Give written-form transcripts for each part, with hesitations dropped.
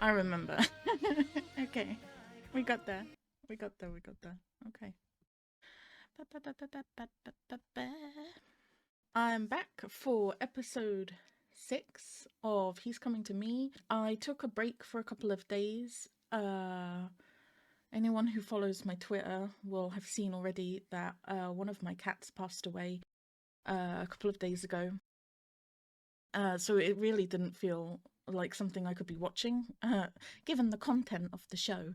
I remember. Okay. We got there. We got there. Okay. I'm back for episode 6 of He's Coming to Me. I took a break for a couple of days. Anyone who follows my Twitter will have seen already that one of my cats passed away a couple of days ago. So it really didn't feel like something I could be watching, given the content of the show.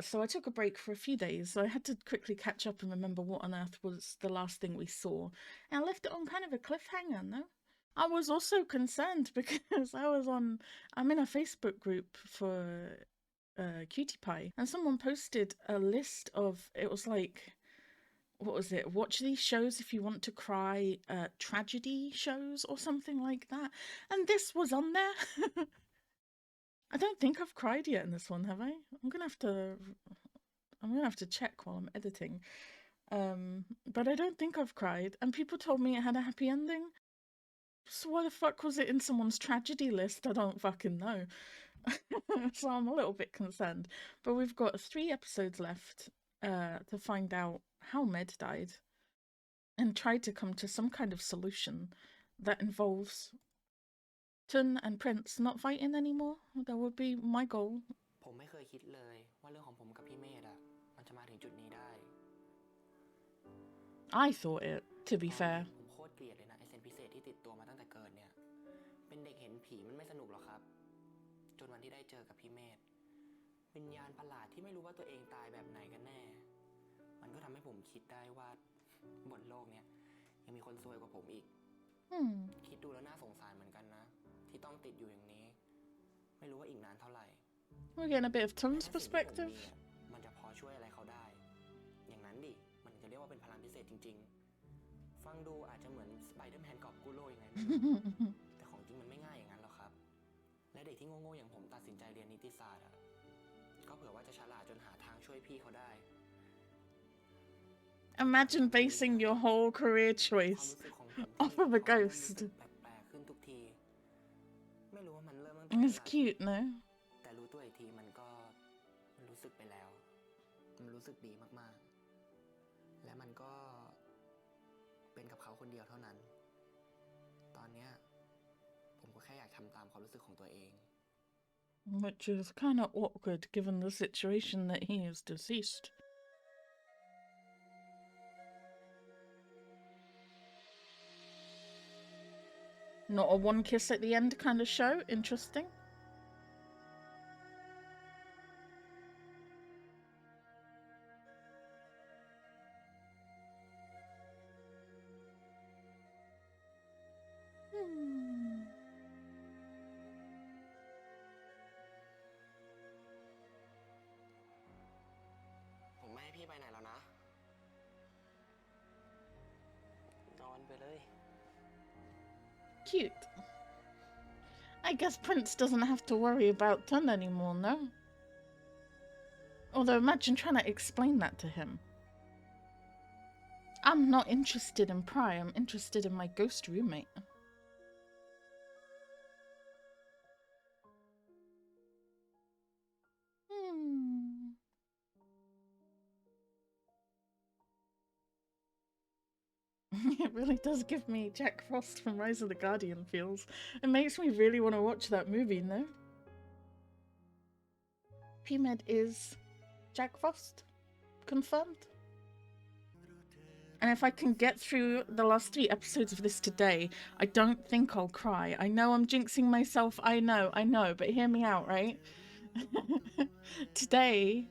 So I took a break for a few days. So I had to quickly catch up and remember what on earth was the last thing we saw. And I left it on kind of a cliffhanger, no? I was also concerned because I'm in a Facebook group for Cutie Pie, and someone posted a list of, it was like, what was it? Watch these shows if you want to cry, tragedy shows or something like that. And this was on there. I don't think I've cried yet in this one, have I? I'm gonna have to check while I'm editing. But I don't think I've cried. And people told me it had a happy ending. So why the fuck was it in someone's tragedy list? I don't fucking know. So I'm a little bit concerned. But we've got 3 episodes left to find out how Med died and try to come to some kind of solution that involves Tun and Prince not fighting anymore. That would be my goal. ผมไม่เคยคิดเลยว่าเรื่องของผมกับพี่เมธอะมันจะมาถึงจุดนี้ได้ I thought it, to be fair. ผมโคตรเกลียดเลยนะไอเซนพิเศษที่ติดตัวมาตั้งแต่เกิดเนี่ยเป็นเด็กเห็นผีมันไม่สนุกหรอกครับจนวันที่ได้เจอกับพี่เมธวิญญาณประหลาดที่ไม่รู้ว่าตัวเองตายแบบไหนกันแน่มันก็ทำให้ผมคิดได้ว่าบนโลกเนี้ยยังมีคนซวยกว่าผมอีกคิดดูแล้วน่าสงสารเหมือนกันนะที่ต้องติดอยู่อย่างนี้ไม่รู้ว่าอีกนานเท่าไหร่ We're getting a bit of Tun's perspective. มันจะพอช่วยอะไรเขาได้อย่างนั้นดิมันจะเรียกว่าเป็นพลังพิเศษจริงๆฟังดูอาจจะเหมือนสไปเดอร์แมนกอบกู้โลกยังไงไม่รู้แต่ของจริงมันไม่ง่ายอย่างนั้นหรอกครับและเด็กที่โง่ๆอย่างผมตัดสินใจเรียนนิติศาสตร์ก็เผื่อว่าจะฉลาดจนหาทางช่วยพี่เขาได้ Imagine basing your whole career choice off of a ghost. It's cute, no? แต่รู้ตัวอีกทีมันรู้สึกไปแล้วมันรู้สึกดีมากๆและมันก็เป็นกับเขาคนเดียวเท่านั้นตอนเนี้ยผมก็แค่อยากทำตามความรู้สึกของตัวเอง Which is kind of awkward given the situation that he is deceased. Not a one kiss at the end kind of show. Interesting. Cute. I guess Prince doesn't have to worry about Tun anymore, no? Although imagine trying to explain that to him. I'm not interested in Pry, I'm interested in my ghost roommate. It really does give me Jack Frost from Rise of the Guardian feels. It makes me really want to watch that movie, no? P-Med is Jack Frost. Confirmed. And if I can get through the last 3 episodes of this today, I don't think I'll cry. I know I'm jinxing myself, I know, but hear me out, right? Today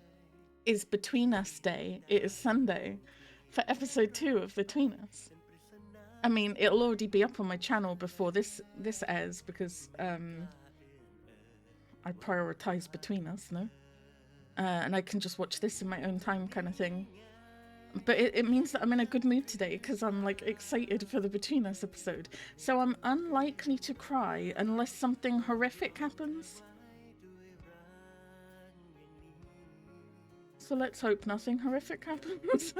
is Between Us Day. It is Sunday for episode 2 of Between Us. I mean, it'll already be up on my channel before this airs because I prioritize Between Us, no? And I can just watch this in my own time kind of thing. But it means that I'm in a good mood today because I'm like excited for the Between Us episode. So I'm unlikely to cry unless something horrific happens. So let's hope nothing horrific happens.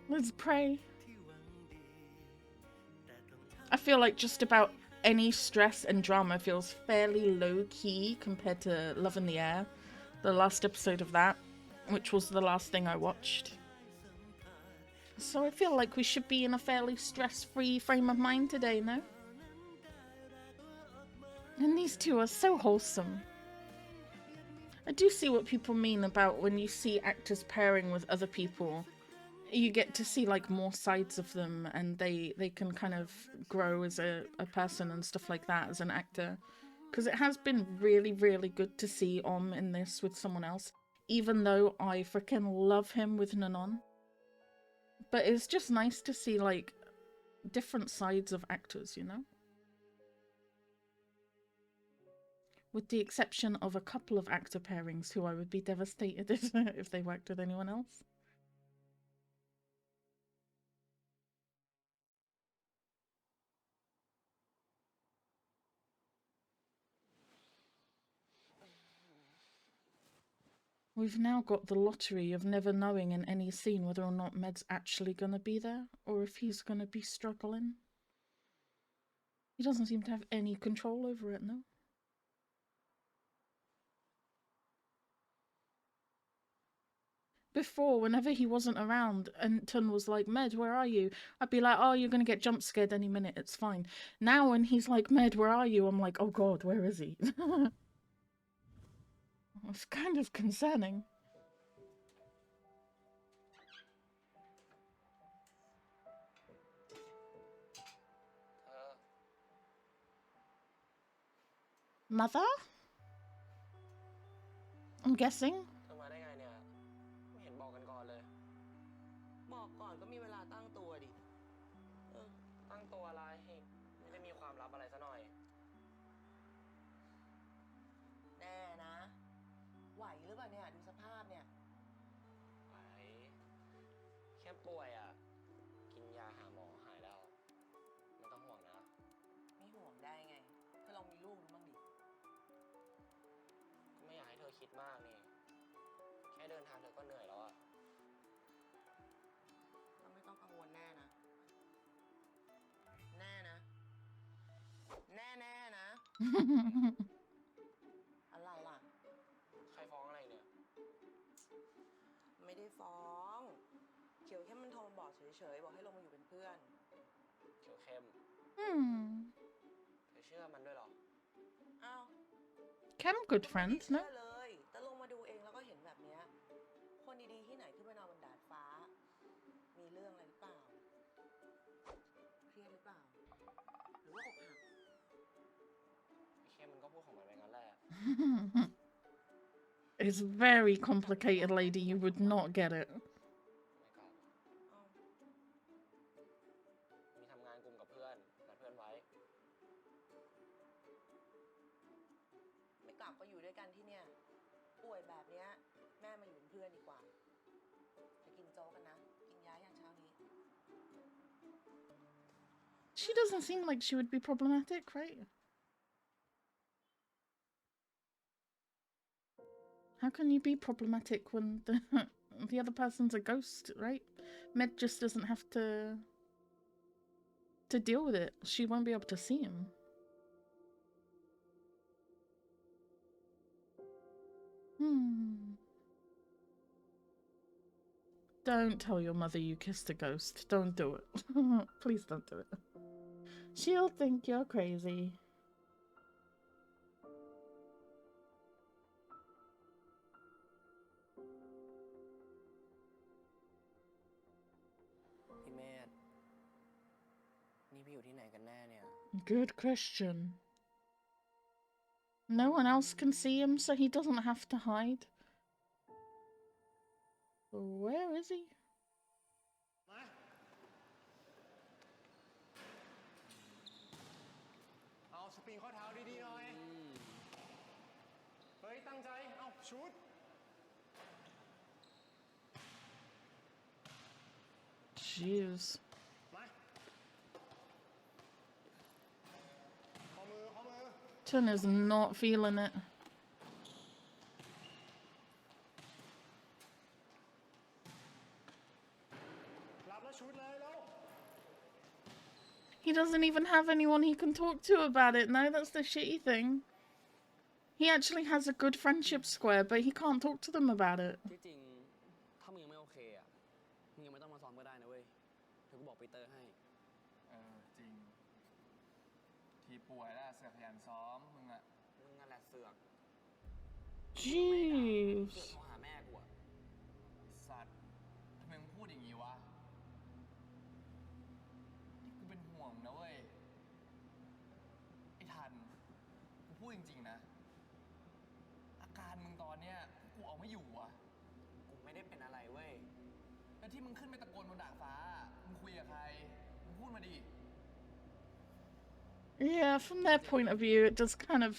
Let's pray. I feel like just about any stress and drama feels fairly low-key compared to Love in the Air, the last episode of that, which was the last thing I watched. So I feel like we should be in a fairly stress-free frame of mind today, no? And these two are so wholesome. I do see what people mean about when you see actors pairing with other people. You get to see like more sides of them, and they can kind of grow as a person and stuff like that as an actor. Because it has been really, really good to see in this with someone else, even though I freaking love him with Nanon. But it's just nice to see like different sides of actors, you know? With the exception of a couple of actor pairings who I would be devastated if they worked with anyone else. We've now got the lottery of never knowing in any scene whether or not Med's actually gonna be there, or if he's gonna be struggling. He doesn't seem to have any control over it, no? Before, whenever he wasn't around and Tun was like, Med, where are you? I'd be like, oh, you're gonna get jump scared any minute, it's fine. Now when he's like, Med, where are you? I'm like, oh god, where is he? It's kind of concerning. Mother? I'm guessing. เธอมาได้ไงเนี่ย ไม่เห็นบอกกันก่อนเลย บอกก่อนก็มีเวลาตั้งตัวดิ ตั้งตัวอะไร ไม่ได้มีความลับอะไรซะหน่อย แน่นะ ไหวหรือเปล่าเนี่ย ดูสภาพเนี่ย ไหว แค่ป่วยอ่ะ กินยาหาหมอหายแล้ว ไม่ต้องห่วงนะ ไม่ห่วงได้ไง ถ้าเรามีลูกบ้างดิ ก็ไม่อยากให้เธอคิดมากนี่ แค่เดินทางเธอก็เหนื่อยแล้วอะเราไม่ต้องกังวลแน่นะ แน่นะ แน่แน่นะ อะไรล่ะ ใครฟ้องอะไรเนี่ย ไม่ได้ฟ้อง เขียวแค่มันโทรมาบอกเฉยๆ บอกให้ลงมาอยู่เป็นเพื่อน เขียวเข้ม เธอเชื่อมันด้วยเหรอ อ้าว Chem good friends, no? เลยแต่ลงมาดูเองแล้วก็เห็นแบบเนี้ยคนดีๆที่ไหนขึ้นไปนอนบนดาดฟ้า มีเรื่องอะไรหรือเปล่า เครียดหรือเปล่า หรือว่าอกหักไอ้เข้มมันก็พูดของมันไปงั้นแหละ It's very complicated, lady. You would not get it. มีทำงานกลุ่มกับเพื่อนนัดเพื่อนไว้ ไม่กลับก็อยู่ด้วยกันที่เนี่ย ป่วยแบบเนี้ยแม่มาอยู่เป็นเพื่อนดีกว่า ไปกินโจ๊กกันนะ กินยาอย่างเช้านี้ She doesn't seem like she would be problematic, right? How can you be problematic when the other person's a ghost, right? Med just doesn't have to deal with it. She won't be able to see him. Don't tell your mother you kissed a ghost. Don't do it. Please don't do it. She'll think you're crazy. Good question. No one else can see him, so he doesn't have to hide. Where is he? เอาสปริงข้อเท้าดีๆหน่อย เฮ้ยตั้งใจ เอาชุด Jeez. มาข้อมือ Tun is not feeling it. รับแล้วชุดเลยแล้ว He doesn't even have anyone he can talk to about it. No, that's the shitty thing. He actually has a good friendship square, but he can't talk to them about it. ที่จริงถ้ามึงยังไม่โอเคอ่ะมึงยังไม่ต้องมาซ้อมก็ได้นะเว้ยเดี๋ยวกูบอกปีเตอร์ให้จริงทีป่วยแล้วเสือกขยันซ้อมมึงนั่นแหละเสือก Jeez. เสือกโทรหาแม่กูอ่ะสัตว์ทำไมมึงพูดอย่างนี้วะนี่กูเป็นห่วงนะเว้ยไอ้ทันกูพูดจริงๆนะอาการมึงตอนเนี้ยกูเอาไม่อยู่อ่ะกูไม่ได้เป็นอะไรเว้ยแล้วที่มึงขึ้นไปตะโกนบนดาดฟ้ามึงคุยกับใครมึงพูดมาดิ Yeah, from their point of view, it does kind of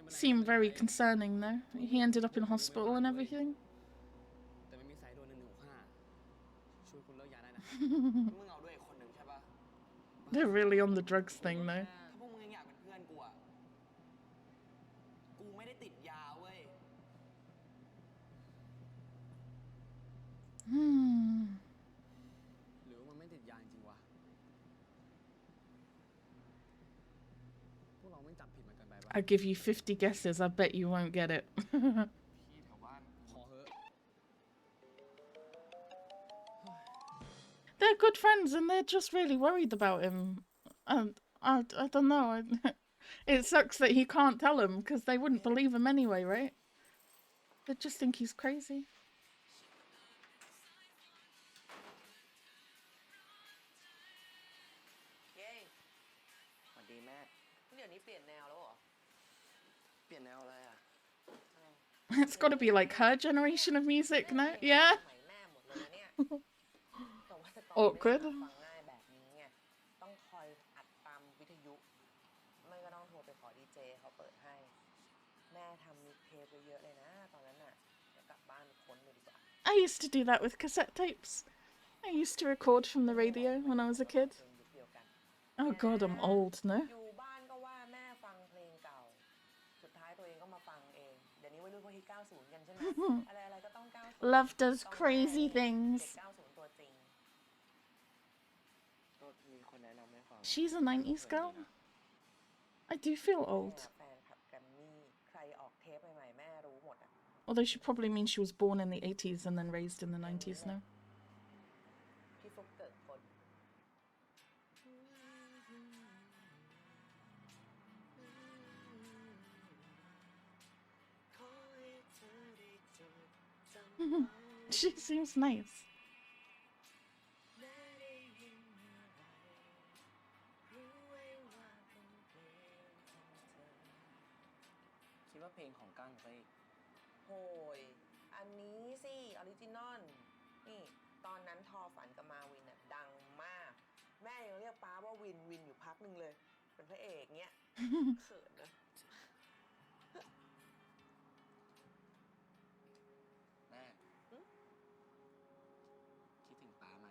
seem very concerning, though. He ended up in hospital and everything. แต่ไม่มีสายด่วน1165ช่วยคุณเลิกยาได้นะมึงเอาด้วยคนหนึ่งใช่ปะ They're really on the drugs thing, though. ถ้าพวกมึงยังอยากเป็นเพื่อนกูอ่ะกูไม่ได้ติดยาเว้ยหรือว่ามันไม่ติดยาจริงวะพวกเราไม่จับผิดมันเกินไปปะ I give you 50 guesses. I bet you won't get it. พี่แถวบ้าน ขอเหอะ They're good friends, and they're just really worried about him. And I don't know. It sucks that he can't tell them because they wouldn't believe him anyway, right? They just think he's crazy. เย้สวัสดีแม่เดี๋ยวนี้เปลี่ยนแนวแล้วเหรอเปลี่ยนแนวอะไรอ่ะ It's got to be like her generation of music, no? Yeah. สมัยแม่หมดเลยนะเนี่ยแต่ว่าแต่ก่อน Awkward. ฟังง่ายแบบนี้ไงต้องคอยอัดตามวิทยุไม่ก็ต้องโทรไปขอดีเจเขาเปิดให้แม่ทำมิกเทปไปเยอะเลยนะตอนนั้นน่ะเดี๋ยวกลับบ้านไปค้นเลยดีกว่า I used to do that with cassette tapes. I used to record from the radio when I was a kid. Oh god, I'm old, no? อยู่บ้านก็ว่าแม่ฟังเพลงเก่าสุดท้ายตัวเองก็มาฟังเองเดี๋ยวนี้วัยรุ่นพวกที่90กันใช่ไหมอะไรก็ต้อง90 Love does crazy things. เด็ก90ตัวจริงก็มีคนแนะนำให้ฟัง She's a 90s girl. I do feel old. แฟนคลับแกรมมี่ใครออกเทปใหม่ๆแม่รู้หมดอ่ะ Although she probably means she was born in the 80s and then raised in the 90s, no? พี่ฟุกเกิดคน She seems nice. คิดว่าเพลงของกั้งไปโหยอันนี้สิออริจินอลนี่ตอนนั้นทอฝันกับมาวินอ่ะดังมากแม่ยังเรียกป้าว่าวินอยู่พักนึงเลยเป็นพระเอกเงี้ยเขินนะแม่คิดถึงป้าไหม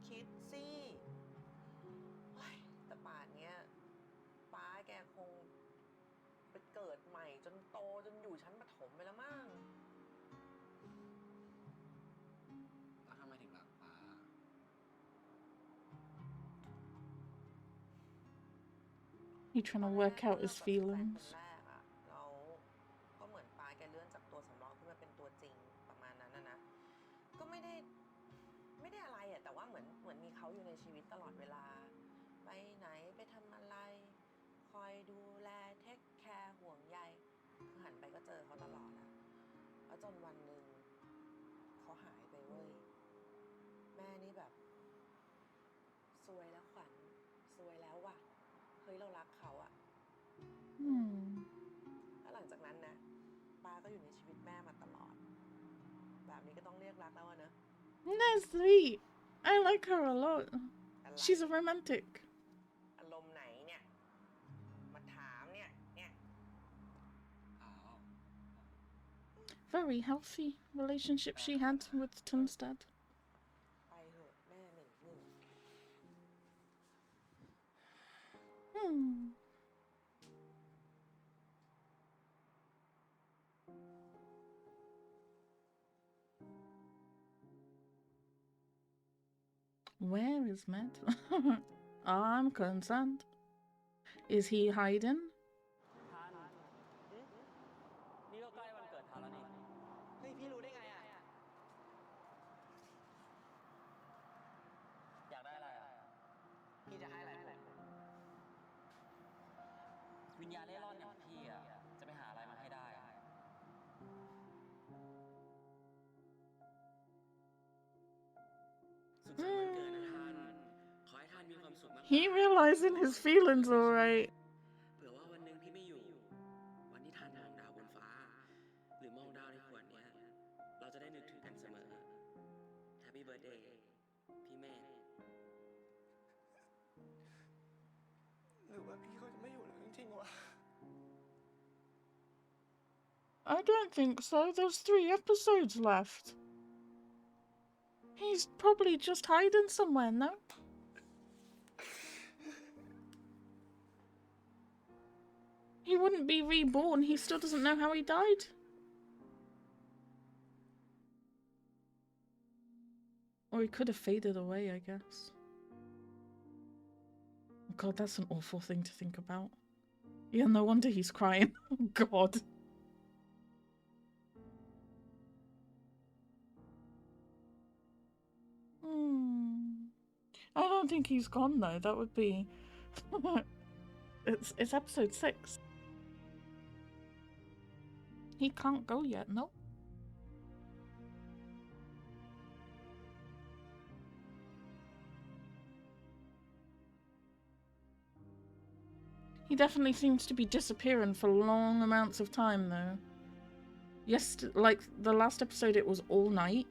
คิดสิแต่ป่านเนี้ยป้าแกคงไปเกิดใหม่จนโตจนอยู่ชั้นประถมไปแล้วมั้งแล้วทำไมถึงรักป้า You're trying to work out his feelings. แรกอะเราก็เหมือนป้าแกเลื่อนจากตัวสำรองขึ้นมาเป็นตัวจริงประมาณนั้นนะก็ไม่ได้อะไรอะแต่ว่าเหมือนมีเขาอยู่ในชีวิตตลอดเวลาไปไหนไปทำอะไรคอยดูแลเทคแคร์ห่วงใยคือหันไปก็เจอเขาตลอดอะแล้วจนวันหนึ่งเขาหายไปเว้ยแม่นี่แบบซวยแล้วขวัญซวยแล้วว่ะเฮ้ยเรารักเขาอะแล้วหลังจากนั้นนะป้าก็อยู่ในชีวิตแม่มาตลอดแบบนี้ก็ต้องเรียกรักแล้วอะเนอะ That's sweet. I like her a lot. She's a romantic. อารมณ์ไหนเนี่ยมาถามเนี่ย Very healthy relationship she had with Tim's dad. ไปเหอะแม่เหม็นหนึ่ง Where is Med? I'm concerned. Is he hiding? ทันนี่ก็ใกล้วันเกิดทันแล้วนี่ เฮ้ย พี่รู้ได้ไงอ่ะ อยากได้อะไรอ่ะ พี่จะให้อะไรผม วิญญาณเล่ร่อนอย่างพี่อ่ะ จะไปหาอะไรมาให้ได้อ่ะ สุขสันต์วันเกิดนะทัน ขอให้ทันมีความสุขมาก He realizing his feelings, alright. เผื่อว่าวันหนึ่งพี่ไม่อยู่ วันที่ทันมองดาวบนฟ้า หรือมองดาวในขวดเนี้ย เราจะได้นึกถึงกันเสมอ Happy Birthday พี่เมธ หรือว่าพี่เขาจะไม่อยู่แล้วจริงๆวะ I don't think so. There's 3 episodes left. He's probably just hiding somewhere, no? He wouldn't be reborn. He still doesn't know how he died. Or he could have faded away, I guess. God, that's an awful thing to think about. Yeah, no wonder he's crying. Oh, God. I don't think he's gone, though. That would be... It's episode 6. He can't go yet, no? He definitely seems to be disappearing for long amounts of time, though. Yes, like the last episode it was all night.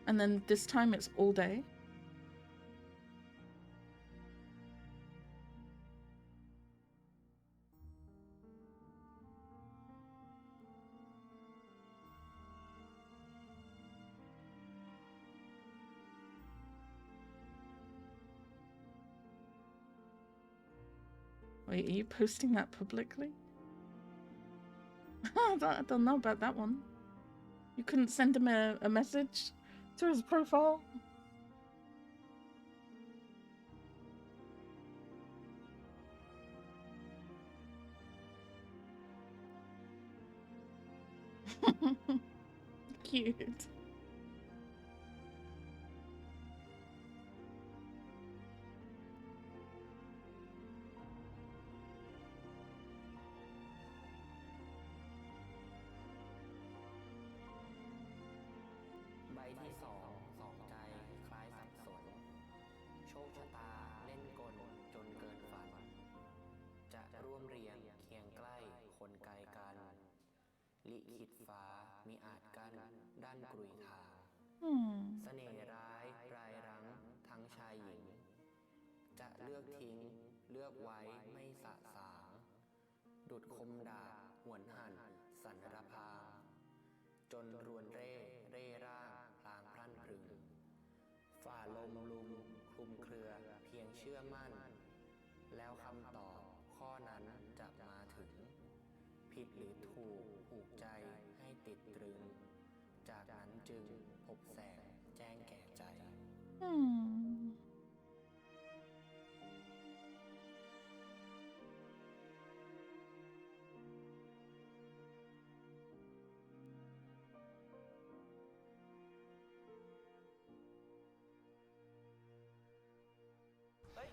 And then this time it's all day. Wait, are you posting that publicly? I don't know about that one. You couldn't send him a message to his profile? Cute.ใบที่สองใจคล้ายสับสน โชคชะตาเล่นกลจนเกินฝัน จะร่วมเรียงเคียงใกล้คนไกลกัน ลิขิตฟ้ามิอาจกั้นด้านกรุยทาง เสน่ห์ร้ายรายรั้งทั้งชายหญิง จะเลือกทิ้งเลือกไว้ไม่สะสาง ดุจคมดาบหวนหั่นสันรพาง จนรวนเร่ร่างพลางพรั่นพรึง ฝ่าลมลุมคลุมเครือเพียงเชื่อมั่น แล้วคำตอบข้อนั้นจะมาถึง ผิดหรือถูกผูกใจให้ติดตรึง จากนั้นจึงพบแสงแจ้งแก่ใจ เฮ้ย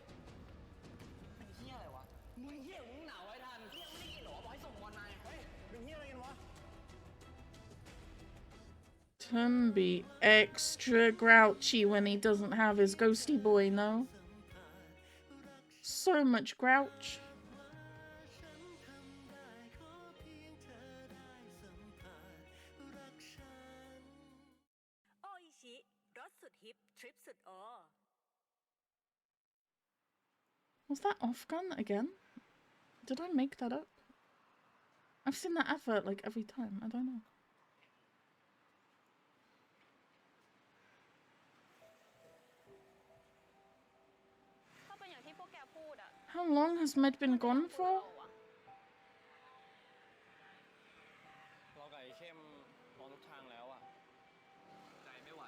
เป็นเหี้ยอะไรวะ มึงเหี้ยมึงหนาวไว้ทันเหี้ยไม่ได้กินหรอบอกให้ส่งบอลมาเฮ้ยเป็นเหี้ยอะไรกันวะ Tumby extra grouchy when he doesn't have his ghosty boy, no? So much grouch. โออิชิรสสุดฮิปทริปสุดโอ Was that Afghan again? Did I make that up? I've seen that advert like every time. I don't know. ถ้าเป็นอย่างที่พวกแกพูดอะ How long has Med been gone for? เรากับไอ้เข้มมองทุกทางแล้วอะใจไม่ไหว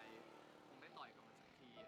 คงได้ต่อยกับมันสักทีอะ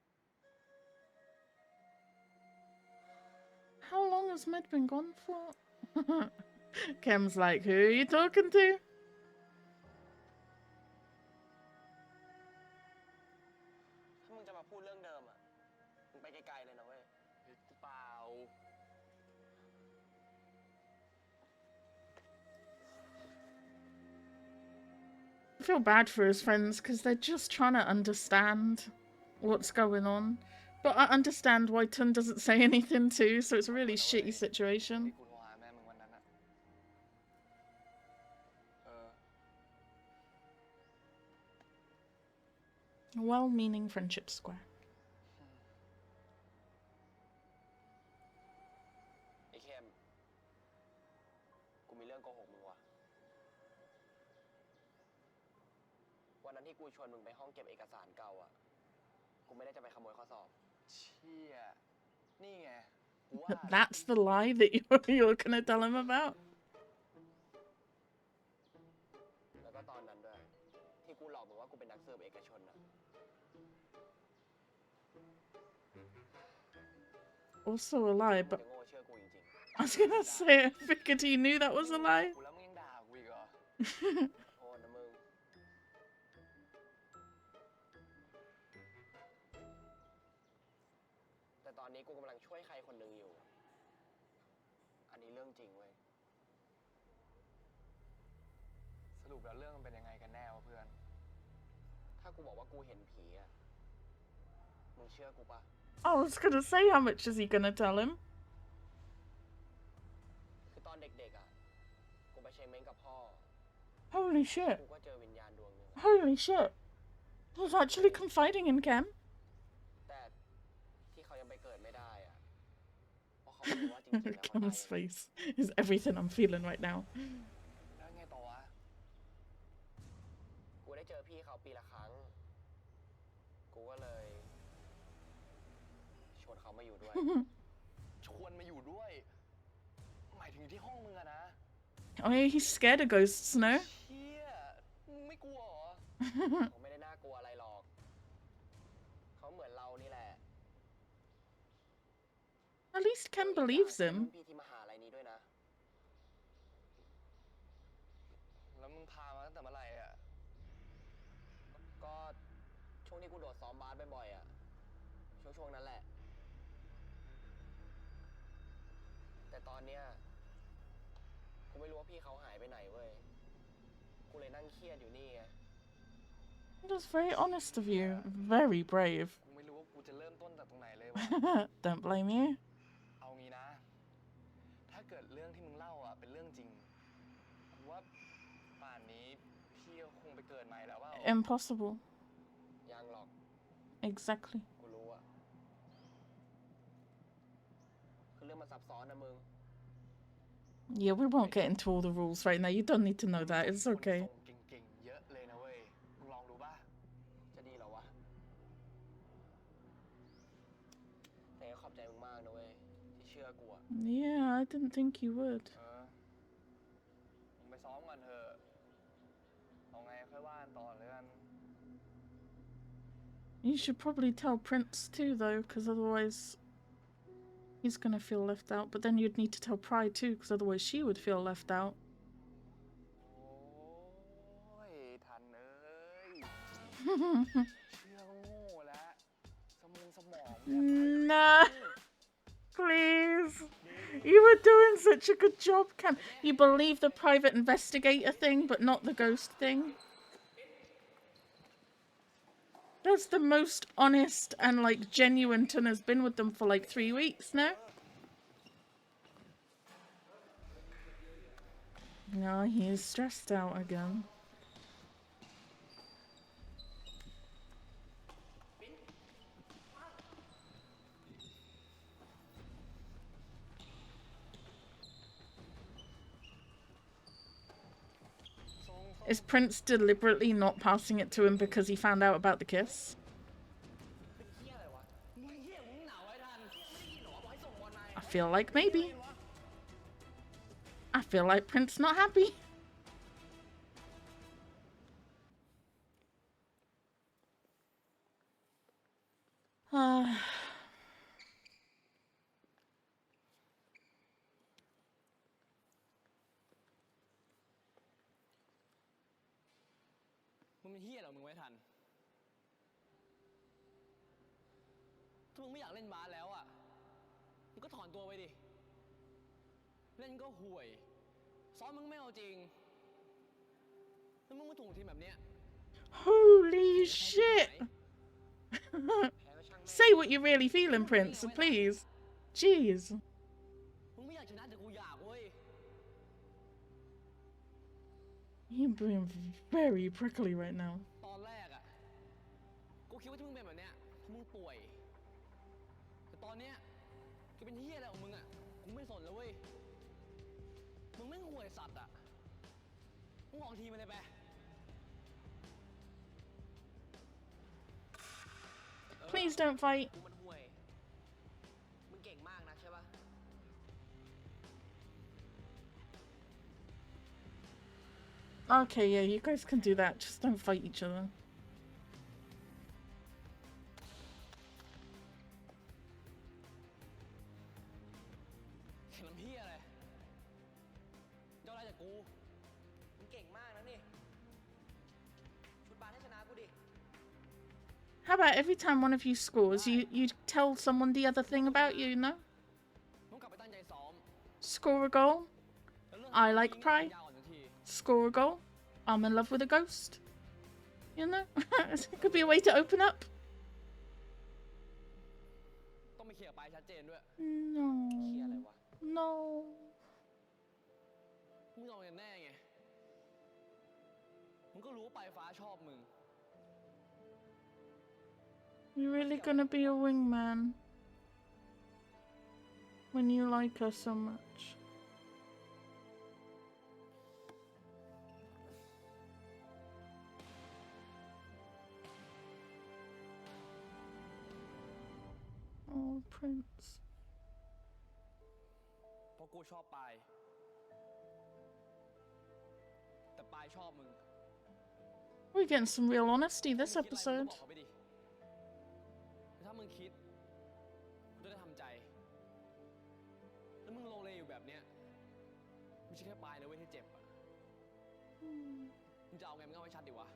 How long has Med been gone for? Kem's like, who are you talking to? ถ้ามึงจะมาพูดเรื่องเดิมอ่ะ มึงไปไกลๆเลยนะเว้ย เฮ้ยกูเปล่า I feel bad for his friends because they're just trying to understand what's going on. But I understand why Tun doesn't say anything too, so it's a really shitty situation. ที่กูโทรหาแม่มึงวันนั้นอะ Well-meaning friendship square. ไอ้เข้ม กูมีเรื่องโกหกมึงว่ะ วันนั้นที่กูชวนมึงไปห้องเก็บเอกสารเก่าอ่ะ กูไม่ได้จะไปขโมยข้อสอบ เชี่ย นี่ไง กูว่า That's the lie that you're gonna tell him about? แล้วก็ตอนนั้นด้วย ที่กูหลอกมึงว่ากูเป็นนักสืบเอกชนอ่ะ Also a lie, มึง but จะโง่เชื่อกูจริง I was gonna say, I figured he knew that was a lie. กูแล้วมึงยังด่ากูอีกเหรอ ๆ โทษนะมึง แต่ตอนนี้กูกำลังช่วยใครคนหนึ่งอยู่ อันนี้เรื่องจริงเว้ย สรุปแล้วเรื่องมันเป็นยังไงกันแน่วะเพื่อน ถ้ากูบอกว่ากูเห็นผีอ่ะ มึงเชื่อกูปะ I was gonna say, how much is he gonna tell him? คือตอนเด็กๆอ่ะ กูไปเชงเม้งกับพ่อ Holy shit. กูก็เจอวิญญาณดวงหนึ่งอะ Holy shit. He's actually confiding in Cam. แต่ที่เขายังไปเกิดไม่ได้อ่ะ เพราะเขาไม่รู้ว่าจริงๆแล้วเขาตาย Cam's face is everything I'm feeling right now. แล้วไงต่อวะ กูได้เจอพี่เขาปีละครั้ง กูก็เลย ชวนเขามาอยู่ด้วย ชวนมาอยู่ด้วย หมายถึงที่ห้องมึงอะนะ Oh yeah, he's scared of ghosts, no? เชี่ย มึงไม่กลัวเหรอ เขาไม่ได้น่ากลัวอะไรหรอก เขาเหมือนเรานี่แหละ At least Cam believes เป็น him. รุ่นพี่ที่มหาลัยนี้ด้วยนะ แล้วมึงพามาตั้งแต่เมื่อไหร่อะ ก็ช่วงที่กูโดดซ้อมบาสบ่อยๆอ่ะ ช่วงนั้นแหละ แต่ตอนเนี้ย กูไม่รู้ว่าพี่เขาหายไปไหนเว้ย กูเลยนั่งเครียดอยู่นี่ไง That's very honest of you. Very brave. กูไม่รู้ว่ากูจะเริ่มต้นจากตรงไหนเลยวะ Don't blame you. เอางี้นะ ถ้าเกิดเรื่องที่มึงเล่าอ่ะเป็นเรื่องจริง กูว่าป่านนี้พี่ก็คงไปเกิดใหม่แล้วว่า Impossible. ยังหรอก Exactly. กูรู้อะคือเรื่องมันซับซ้อนนะมึง Yeah, we won't get into all the rules right now. You don't need to know that. It's คน okay. ส่งเก่งๆเยอะเลยนะเว้ย มึงลองดูป่ะ จะดีเหรอวะ แต่ก็ขอบใจมึงมากนะเว้ย ที่เชื่อกูอะ Yeah, I didn't think you would. มึงไปซ้อมก่อนเถอะ เอาไงค่อยว่ากันต่อเลยกัน You should probably tell Prince too, though, because otherwise he's gonna feel left out. But then you'd need to tell Pride too, because otherwise she would feel left out. โอ้ย ทันเอ้ย เชื่อโง่แล้ว สมองเนี่ย Nah, please. You were doing such a good job, Cam. You believe the private investigator thing, but not the ghost thing. That's the most honest and like genuine Tun has been with them for like 3 weeks now. No, he is stressed out again. Is Prince deliberately not passing it to him because he found out about the kiss? เป็นเหี้ยอะไรวะ มึงเหี้ยมึงหนาวไว้ทัน ไม่ได้ยินเหรอบอกให้ส่งบอลนาย I feel like maybe. I feel like Prince not happy. มันเป็นเหี้ยเหรอมึงไว้ทันถ้ามึงไม่อยากเล่นบาสแล้วอ่ะมึงก็ถอนตัวไปดิเล่นก็ห่วยซ้อมมึงไม่เอาจริงแล้วมึงมาถูกทีมแบบเนี้ย Holy แพ้ชิบ shit! หาย Say what you're really feeling, Prince, please. Jeez. มึงไม่อยากชนะแต่กูอยากเว้ย You're being very prickly right now. ตอนแรกอ่ะกูคิดว่าที่มึงเป็นแบบเนี้ยเพราะมึงป่วยแต่ตอนเนี้ยจะเป็นเหี้ยอะไรของมึงอ่ะกูไม่สนแล้วเว้ยมึงไม่งห่วยสัตว์อ่ะมึงออกทีมมาเลยไป Please don't fight. กูมันห่วย มึงเก่งมากนะใช่ปะ Okay, yeah, you guys can do that. Just don't fight each other. แข่งน้ำเหี้ยอะไรเจ้าอะไรจากกู มึงเก่งมากนะนี่ ชุดบาสให้ชนะกูดิ How about every time one of you scores, you tell someone the other thing about you, no? มึงกลับไปตั้งใจซ้อม Score a goal. แล้วเรื่อง I like ยิง pride. ยาวกว่าทันที Score a goal. I'm in love with a ghost. You know? It could be a way to open up. ต้องไปเคลียร์ไปชัดเจนด้วย No. เหี้ยอะไรวะ No. มึงเอากันแน่ไง มึงก็รู้ว่าปลายฟ้าชอบมึง You're really gonna be a wingman when you like her so much. Oh, Prince. เพราะกูชอบปายแต่ปายชอบมึง We're getting some real honesty this มึงคิดอะไรมึง episode. ก็บอกเขาไปดิแต่ถ้ามึงคิดกูจะได้ทำใจ แล้วมึงโลเลอยู่แบบเนี้ยไม่ใช่แค่ปายเลยเว้ยที่เจ็บอะมึงจะเอาไงมึงเอาให้ชัดดิวะ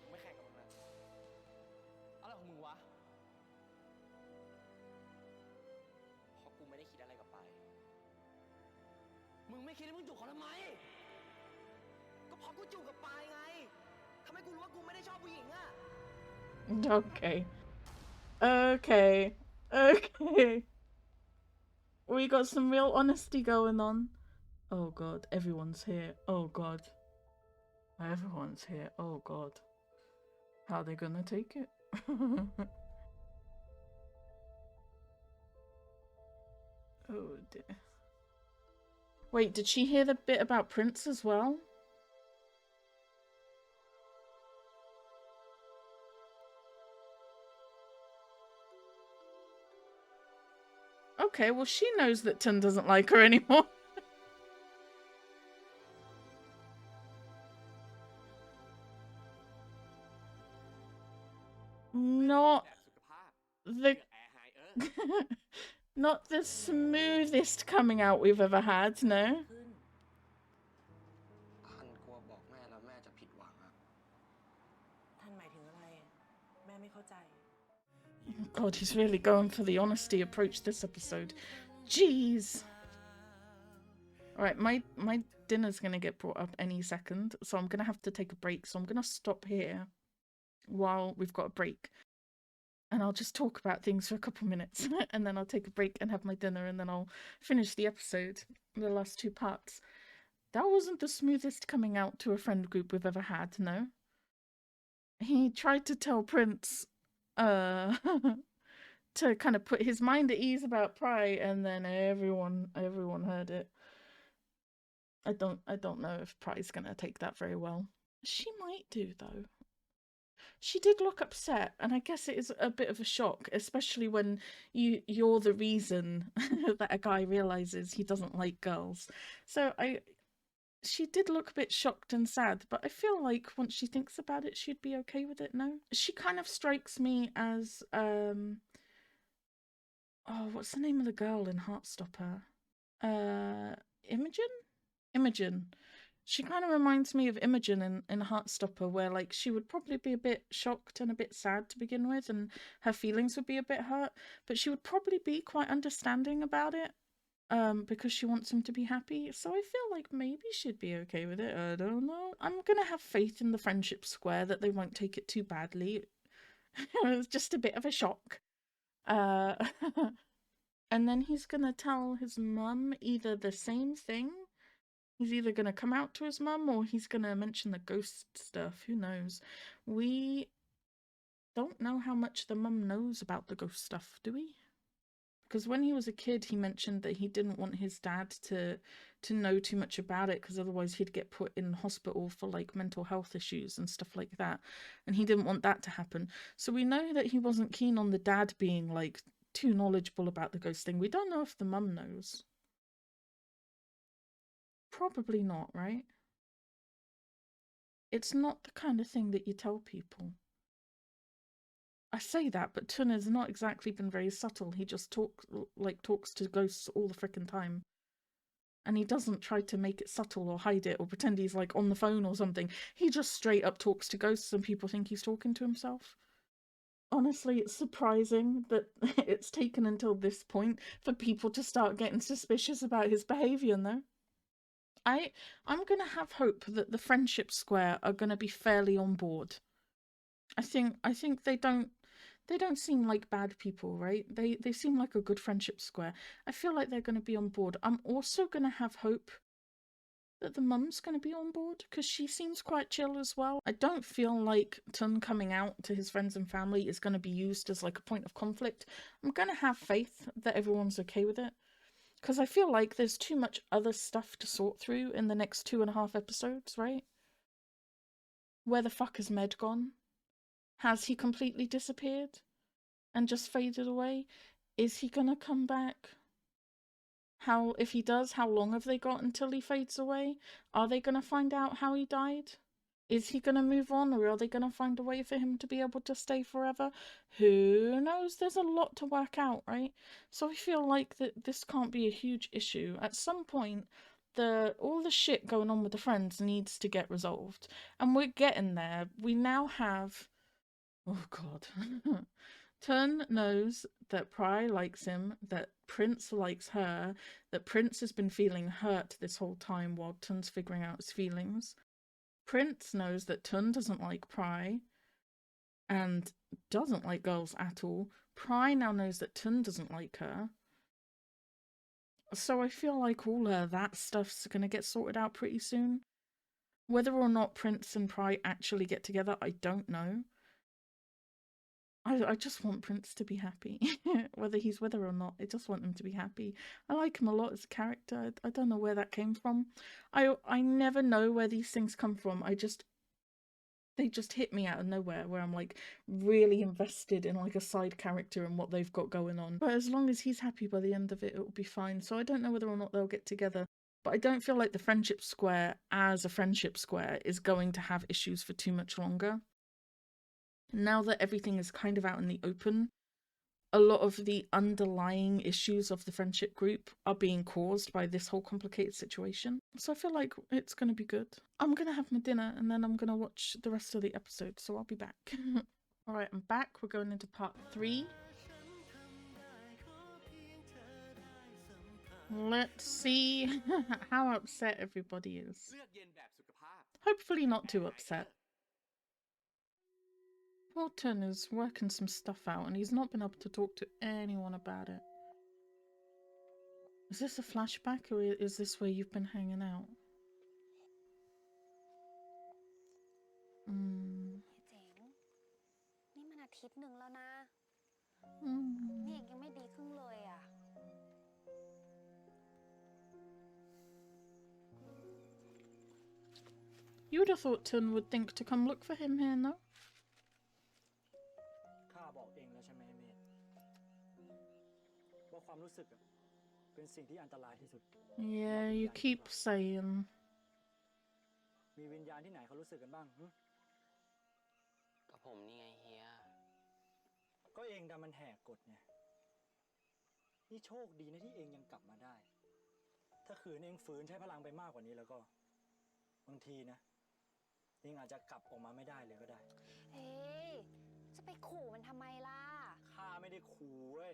ไม่แข่งกับมึงละ อะไรของมึงวะ เพราะกูไม่ได้คิดอะไรกับปาย มึงไม่คิดว่ามึงจุกเขาทำไม ก็เพราะกูจูบกับปายไง ทำให้กูรู้ว่ากูไม่ได้ชอบผู้หญิงอะ Okay. Okay. Okay. We got some real honesty going on. Oh god, everyone's here. Oh god. Everyone's here. Oh god. How are they gonna take it? Oh dear. Wait, did she hear the bit about Prince as well? Okay, well she knows that Tun doesn't like her anymore. Not the not the smoothest coming out we've ever had, no. ท่านกลัวบอกแม่แล้วแม่จะผิดหวังอะ ท่านหมายถึงอะไร แม่ไม่เข้าใจ God, he's really going for the honesty approach this episode. Jeez. Alright, my dinner's gonna get brought up any second, so I'm gonna have to take a break. So I'm gonna stop here while we've got a break. And I'll just talk about things for a couple minutes. And then I'll take a break and have my dinner, and then I'll finish the episode, the last two parts. That wasn't the smoothest coming out to a friend group we've ever had, no. He tried to tell Prince to kind of put his mind at ease about Pride, and then everyone heard it. I don't know if Pride's gonna take that very well. She might do though. She did look upset, and I guess it is a bit of a shock, especially when you're the reason that a guy realizes he doesn't like girls. So she did look a bit shocked and sad, but I feel like once she thinks about it, she'd be okay with it now. She kind of strikes me as, oh, what's the name of the girl in Heartstopper? Imogen? Imogen. She kind of reminds me of Imogen in Heartstopper, where like she would probably be a bit shocked and a bit sad to begin with, and her feelings would be a bit hurt, but she would probably be quite understanding about it, because she wants him to be happy. So I feel like maybe she'd be okay with it. I don't know. I'm gonna have faith in the friendship square that they won't take it too badly. It was just a bit of a shock. Uh, and then he's gonna tell his mum either the same thing. He's either gonna come out to his mum or he's gonna mention the ghost stuff. Who knows? We don't know how much the mum knows about the ghost stuff, do we? Because when he was a kid, he mentioned that he didn't want his dad to know too much about it, because otherwise he'd get put in hospital for like mental health issues and stuff like that, and he didn't want that to happen. So we know that he wasn't keen on the dad being like too knowledgeable about the ghost thing. We don't know if the mum knows. Probably not, right? It's not the kind of thing that you tell people. I say that, but Tun has not exactly been very subtle. He just talks to ghosts all the frickin' time. And he doesn't try to make it subtle or hide it or pretend he's like on the phone or something. He just straight up talks to ghosts and people think he's talking to himself. Honestly, it's surprising that it's taken until this point for people to start getting suspicious about his behaviour, though. I'm gonna have hope that the friendship square are gonna be fairly on board. I think they don't seem like bad people, right? They seem like a good friendship square. I feel like they're gonna be on board. I'm also gonna have hope that the mum's going to be on board, because she seems quite chill as well. I don't feel like Tun coming out to his friends and family is going to be used as like a point of conflict. I'm going to have faith that everyone's okay with it, because I feel like there's too much other stuff to sort through in the next 2.5 episodes, right? Where the fuck has Med gone? Has he completely disappeared and just faded away? Is he gonna come back? If he does, how long have they got until he fades away? Are they gonna find out how he died? Is he gonna move on, or are they gonna find a way for him to be able to stay forever? Who knows? There's a lot to work out, right? So I feel like that this can't be a huge issue. At some point, all the shit going on with the friends needs to get resolved. And we're getting there. We now have, oh god. Tun knows that Pry likes him, that Prince likes her, that Prince has been feeling hurt this whole time while Tun's figuring out his feelings. Prince knows that Tun doesn't like Pry and doesn't like girls at all. Pry now knows that Tun doesn't like her. So I feel like all that stuff's gonna get sorted out pretty soon. Whether or not Prince and Pry actually get together, I don't know. I just want Prince to be happy. Whether he's with her or not, I just want him to be happy. I like him a lot as a character. I don't know where that came from. I never know where these things come from. They just hit me out of nowhere, where I'm like really invested in like a side character and what they've got going on. But as long as he's happy by the end of it, it'll be fine. So I don't know whether or not they'll get together. But I don't feel like the friendship square as a friendship square is going to have issues for too much longer. Now that everything is kind of out in the open, a lot of the underlying issues of the friendship group are being caused by this whole complicated situation. So I feel like it's going to be good. I'm going to have my dinner and then I'm going to watch the rest of the episode, so I'll be back. Alright, I'm back. We're going into part 3. Let's see how upset everybody is. Hopefully not too upset. Horton is working some stuff out and he's not been able to talk to anyone about it. Is this a flashback, or is this where you've been hanging out? เจ๋งนี่มันอาทิตย์หนึ่งแล้วนะนี่เองยังไม่ดีขึ้นเลยอ่ะ You would have thought Tun would think to come look for him here, no? ข้าบอกเองแล้วใช่ไหมเมธว่าความรู้สึกเป็นสิ่งที่อันตรายที่สุด Yeah, you keep saying. มีวิญญาณที่ไหนเขารู้สึกกันบ้างหึ กับผมนี่ไงเฮีย ก็เองดันมันแหกกฎไงนี่โชคดีนะที่เองยังกลับมาได้ ถ้าขืนเองฝืนใช้พลังไปมากกว่านี้แล้วก็บางทีนะเองอาจจะกลับออกมาไม่ได้เลยก็ได้ เฮ้ย จะไปขู่มันทำไมล่ะ ข้าไม่ได้ขู่เว้ย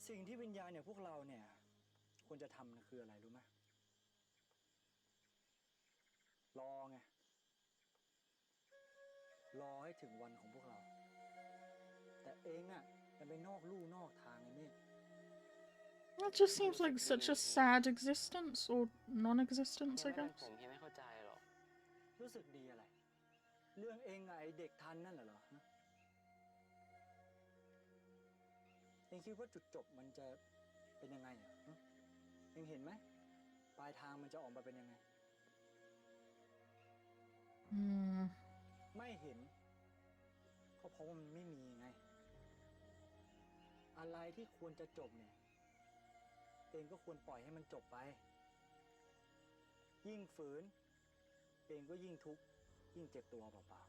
สิ่งที่วิญญาณเนี่ยพวกเราเนี่ยควรจะทำนะคืออะไรรู้ไหมรอไง รอให้ถึงวันของพวกเรา แต่เองอะยังไปนอกลู่นอกทางไอ้เมฆ That just seems like such a sad existence or non-existence, เฮีย I ไม่เป็น guess. ผมเฮียไม่เข้าใจหรอก รู้สึกดีอะไร เรื่องเองอะไอเด็กทันนั่นเหรอฮะเองคิดว่าจุดจบมันจะเป็นยังไงอะฮะเองเห็นไหมปลายทางมันจะออกมาเป็นยังไง Hmm. ไม่เห็นก็เพราะว่ามันไม่มีไง อะไรที่ควรจะจบเนี่ย เองก็ควรปล่อยให้มันจบไป ยิ่งฝืน เองก็ยิ่งทุกข์ยิ่งเจ็บตัวเปล่า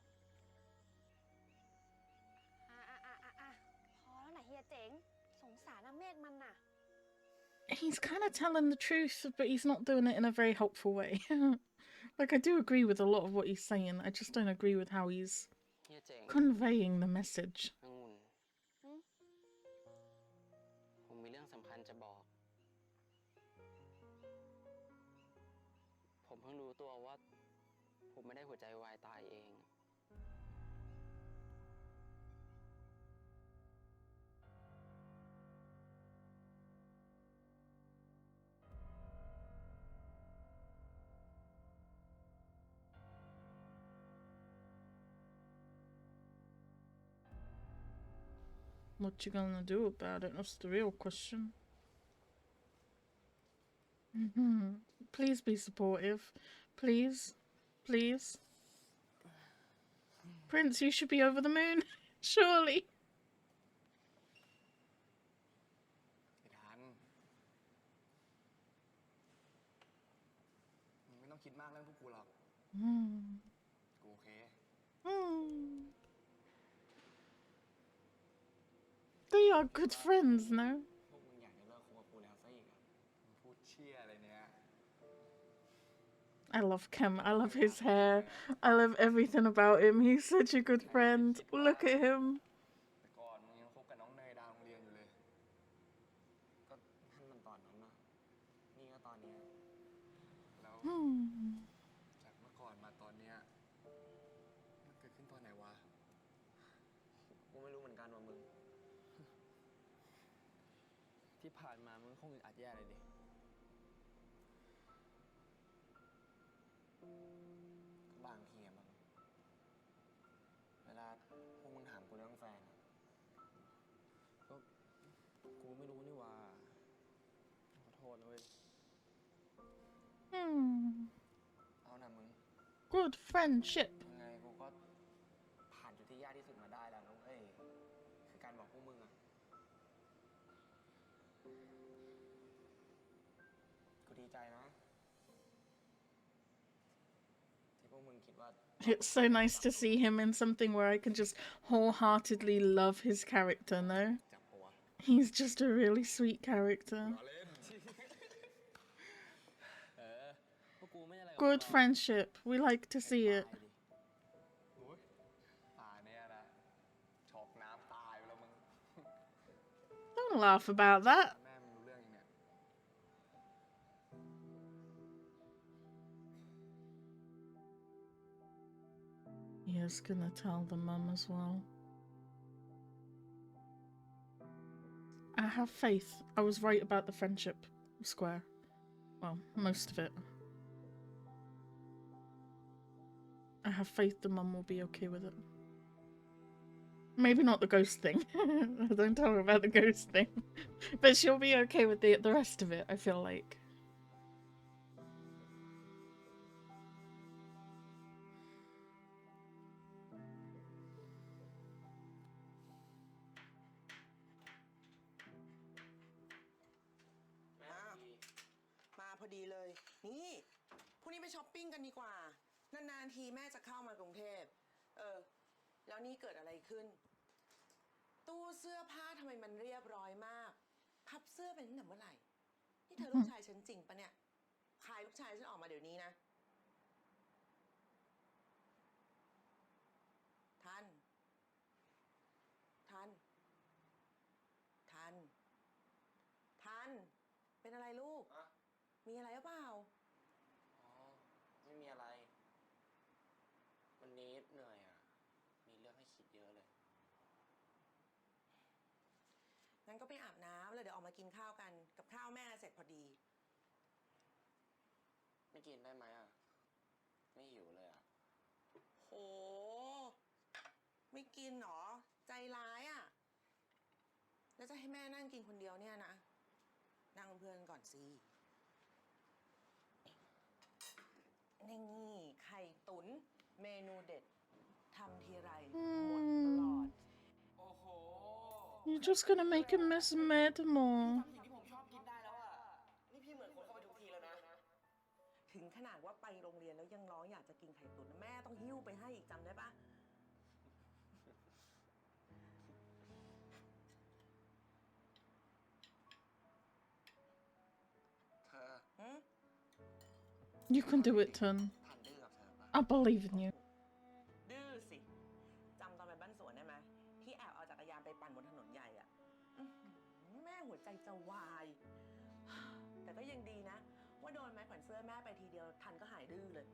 พอแล้วนะเฮียเจ๋ง สงสารนะเมฆมันน่ะ He's kind of telling the truth, but he's not doing it in a very helpful way. Like, I do agree with a lot of what he's saying. I just don't agree with how he's เฮียเจ๋ง conveying the message. องุ่น หืม ผมมีเรื่องสำคัญจะบอก ผมเพิ่งรู้ตัวว่า ผมไม่ได้หัวใจวายตายเอง What you gonna do about it? That's the real question. Please be supportive. Please. Please. Prince, you should be over the moon. Surely. ไอ้ทันมึงไม่ต้องคิดมากเรื่องพวกกูหรอก Hmm. กูโอเค Hmm. They are good friends, no? พวกมึงอยากจะเลิกคบกับกูแล้วซะอีกอะมึงพูดเชี่ยอะไรเนี่ย I love Kem. I love his hair. I love everything about him. He's such a good friend. Look at him. แต่ก่อนมึงยังคบกับน้องเนยดาวโรงเรียนอยู่เลย ก็นั่นมันตอนนั้นนะนี่ก็ตอนเนี้ย แล้ว Hmm. จากเมื่อก่อนมาตอนเนี้ยมันเกิดขึ้นตอนไหนวะ กูไม่รู้เหมือนกันว่ามึง ที่ผ่านมามึงคงอึดอัดแย่เลยดิ ก็บางทีอะมึง เวลาพวกมึงถามกูเรื่องแฟนอะ ก็กูไม่รู้นี่หว่า ขอโทษนะเว้ย Hmm. เอานะมึง Good friendship. ยังไงกูก็ผ่านจุดที่ยากที่สุดมาได้แล้วนะเว้ย คือการบอกพวกมึงอะกูดีใจนะ ที่พวกมึงคิดว่า It's so nice to see him in something where I can just wholeheartedly love his character, no? จับปะวะ He's just a really sweet character. ล้อเล่น พวกกูไม่ได้อะไรกับ Good มึงหรอก friendship. We like to see it. ตายดิโอ้ยป่าเนี่ยนะช็อกน้ำตายไปแล้วมึง Don't laugh about that. แม่มึงรู้เรื่องยังเนี่ย Yes, gonna tell the mum as well. I have faith. I was right about the friendship square. Well, most of it. I have faith the mum will be okay with it. Maybe not the ghost thing. Don't tell her about the ghost thing. But she'll be okay with the rest of it, I feel like. นี้ไปช้อปปิ้งกันดีกว่า นานๆทีแม่จะเข้ามากรุงเทพแล้วนี่เกิดอะไรขึ้น ตู้เสื้อผ้าทำไมมันเรียบร้อยมากพับเสื้อเป็นตั้งแต่เมื่อไหร่นี่เธอลูกชายฉันจริงปะเนี่ยขายลูกชายฉันออกมาเดี๋ยวนี้นะทันเป็นอะไรลูก มีอะไรหรือเปล่า อ๋อ ไม่มีอะไร วันนี้เหนื่อยอ่ะ มีเรื่องให้คิดเยอะเลย งั้นก็ไปอาบน้ำแล้วเดี๋ยวออกมากินข้าวกัน กับข้าวแม่เสร็จพอดี ไม่กินได้ไหมอ่ะ ไม่หิวเลยอ่ะ โห ไม่กินหรอ ใจร้ายอ่ะ แล้วจะให้แม่นั่งกินคนเดียวเนี่ยนะ นั่งเพื่อนก่อนสิ นี่ไข่ตุ๋นเมนูเด็ดทำทีไรหมดตลอด โอ้โห You're just gonna make a mess, madam. ทำสิ่งที่ผมชอบกินได้แล้วอ่ะ นี่พี่เหมือนคนเข้าไปทุกทีแล้วนะ ถึงขนาดว่าไปโรงเรียนแล้วยังร้องอยากจะกินไข่ตุ๋นนะแม่ต้องหิ้วไปให้อีกจำได้ปะ เธอ You can do it, Ton. ทันดื้อกับเธอปะ I believe in you. ดื้อสิจำตอนไปบ้านสวนได้ไหมที่แอบเอาจักรยานไปปั่นบนถนนใหญ่อะอื้อหือแม่หัวใจจะวาย แต่ก็ยังดีนะ ว่าโดนไม้แขวนเสื้อแม่ไปทีเดียวทันก็หายดื้อเลย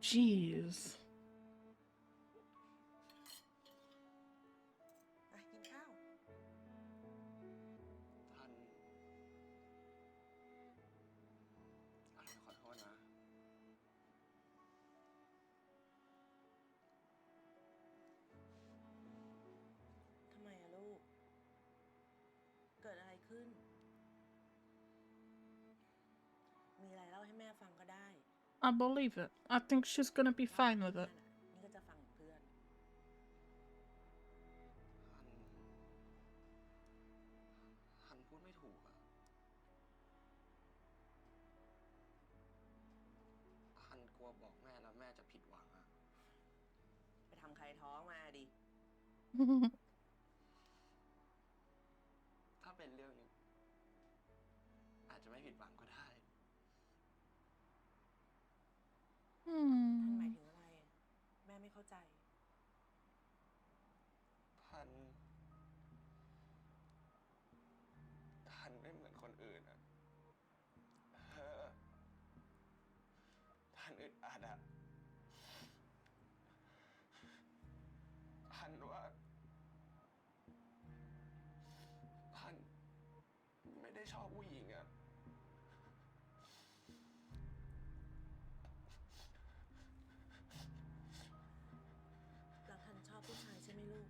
Jeez. กินข้าว ทันอะไรขอโทษนะ ทำไมอะลูก เกิดอะไรขึ้น มีอะไรเล่าให้แม่ฟังก็ได้ I believe it. I think she's gonna be fine with it. นี่ก็จะฟังเพื่อน ทันพูดไม่ถูกอ่ะ ทันกลัวบอกแม่แล้วแม่จะผิดหวังอ่ะ ไปทำใครท้องมาดิ ถ้าเป็นเรื่องนี้ อาจจะไม่ผิดหวังก็ได้ ท่านหมาย Hmm. ถึงอะไร แม่ไม่เข้าใจ ทันไม่เหมือนคนอื่นอ่ะทันอึดอัดอ่ะทันว่าทันไม่ได้ชอบผู้หญิงอ่ะ แล้วทันชอบผู้ชายใช่ไหมลูก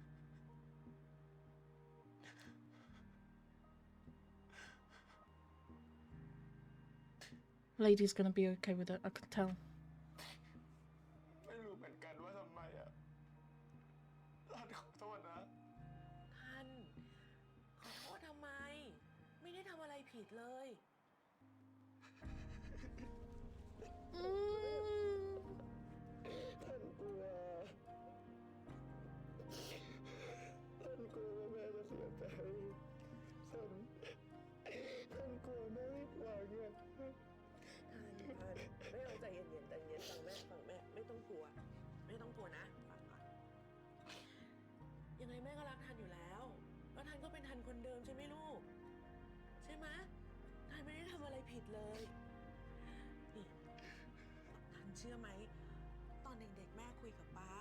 Lady's gonna be okay with it, I can tell. ไม่รู้เหมือนกันว่าทำไมอ่ะทันขอโทษนะ ท่าน ขอโทษทำไม ไม่ได้ทำอะไรผิดเลย ท่านกลัวว่าแม่จะเสียใจท่านกลัวแม่ไม่หวังอ่ะ ท่านไม่เอาใจเย็นๆใจเย็นฟังแม่ไม่ต้องกลัว ไม่ต้องกลัวนะฟังก่อนยังไงแม่ก็รักทันอยู่แล้วแล้วทันก็เป็นทันคนเดิมใช่ไหมลูก ใช่ไหมทันไม่ได้ทำอะไรผิดเลยนี่ทันเชื่อไหมตอนเด็กๆแม่คุยกับป๊า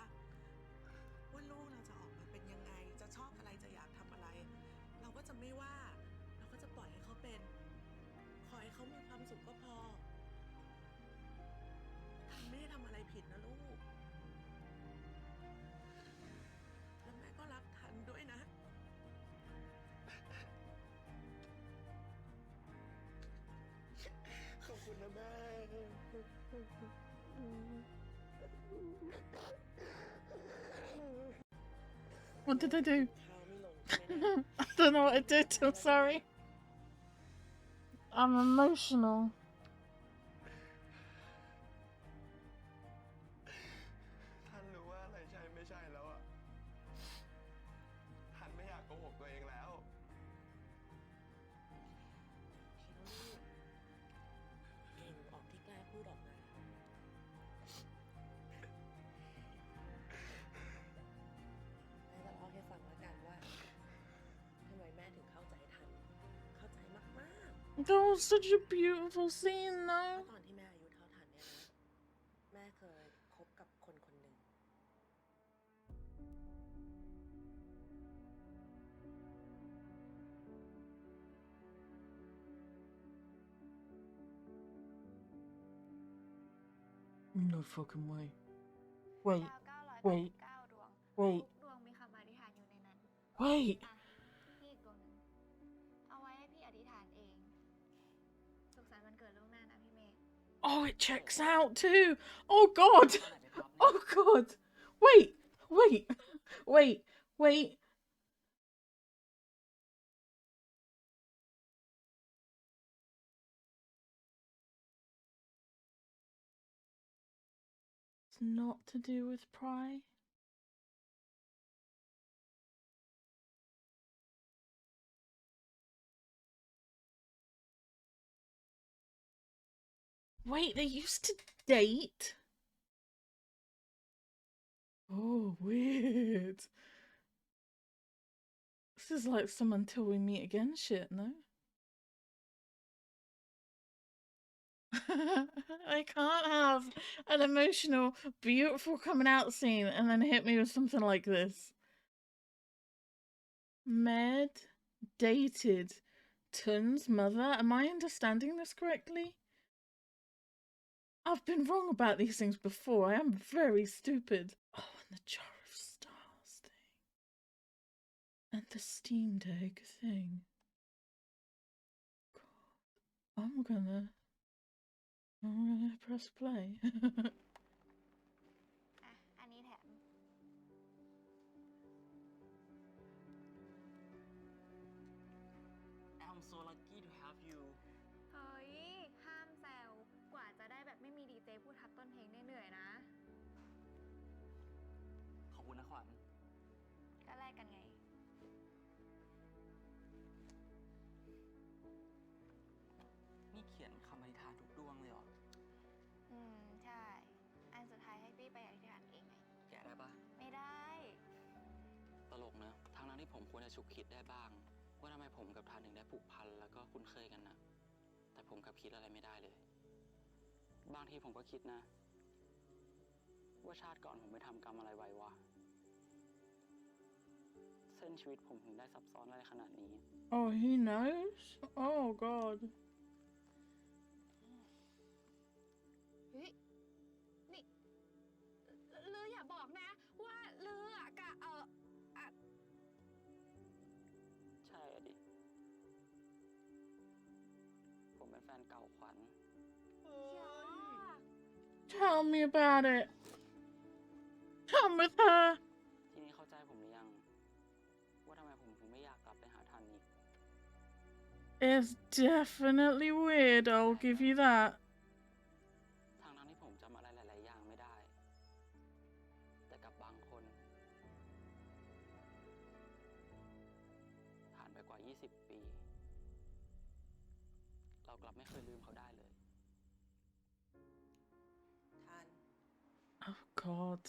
ว่าลูกเราจะออกมาเป็นยังไงจะชอบอะไรจะอยากทำอะไร เราก็จะไม่ว่าเราก็จะปล่อยให้เขาเป็นขอให้เขามีความสุขก็พอทันไม่ได้ทำอะไรผิดนะลูกแล้วแม่ก็รักทันด้วยนะ ขอบคุณนะแม่ What did I do? ข้าวไม่ลงใช่ไหมนะ I don't know what I did, I'm sorry. I'm emotional. หกตัวเองแล้ว เก่งออกที่กล้าพูดออกมาแม่จะเล่าให้ฟังแล้วกันว่าทำไมแม่ถึงเข้าใจทัน เข้าใจมาก That was such a beautiful scene, ๆ though. ตอนที่แม่อายุเท่าทันเนี่ยนะ แม่เคยคบกับคนคนหนึ่ง No fucking way. Wait, 9,999 wait, ดวง wait, ทุกดวงมีคำอธิษฐานอยู่ในนั้น wait. อ่ะพี่อีกดวงหนึ่งเอาไว้ให้พี่อธิษฐานเอง สุขสันต์วันเกิดล่วงหน้านะพี่เมย์ Oh, it checks out too. Oh God. Oh God. Wait, wait, wait, wait. It's not to do with pride. Wait, they used to date? Oh, weird. This is like some until we meet again shit, no? I can't have an emotional, beautiful coming out scene and then hit me with something like this. Med dated Tun's mother. Am I understanding this correctly? I've been wrong about these things before. I am very stupid. Oh, and the jar of stars thing. And the steamed egg thing. God. I'm gonna press play. อ่ะ อันนี้แถม I'm so lucky to have you เฮ้ย ห้ามแซว กว่าจะได้แบบไม่มีดีเจพูดทับต้นเพลงได้เหนื่อยนะ ขอบคุณนะขวัญ ก็แลกกันไง นี่เขียนคำอธิษฐานทุกดวงเลยเหรอ ใช่ อันสุดท้ายให้พี่ไปอธิษฐานเองไง แกะได้ปะ ไม่ได้ ตลกนะทั้งนั้นที่ผมควรจะฉุกคิดได้บ้าง ว่าทำไมผมกับทันถึงได้ผูกพันแล้วก็คุ้นเคยกันนะแต่ผมกลับคิดอะไรไม่ได้เลย บางทีผมก็คิดนะ ว่าชาติก่อนผมไปทำกรรมอะไรไว้วะเส้นชีวิตผมถึงได้ซับซ้อนอะไรขนาดนี้ Oh, he knows? Oh, God. เฮ้ย นี่ลืออย่าบอกนะ ว่าลืออะกะใช่อะดิ ผมเป็นแฟนเก่าขวัญ Tell me about it. I'm with her. ทีนี้เข้าใจผมหรือยัง ว่าทำไมผมถึงไม่อยากกลับไปหาทันอีก It's definitely weird, I'll give you that. ทั้งที่ผมจำอะไรหลาย ๆ อย่างไม่ได้ แต่กับบางคน ผ่านไปกว่า 20 ปี เรากลับไม่เคยลืมเขาได้เลย ทัน Oh, God.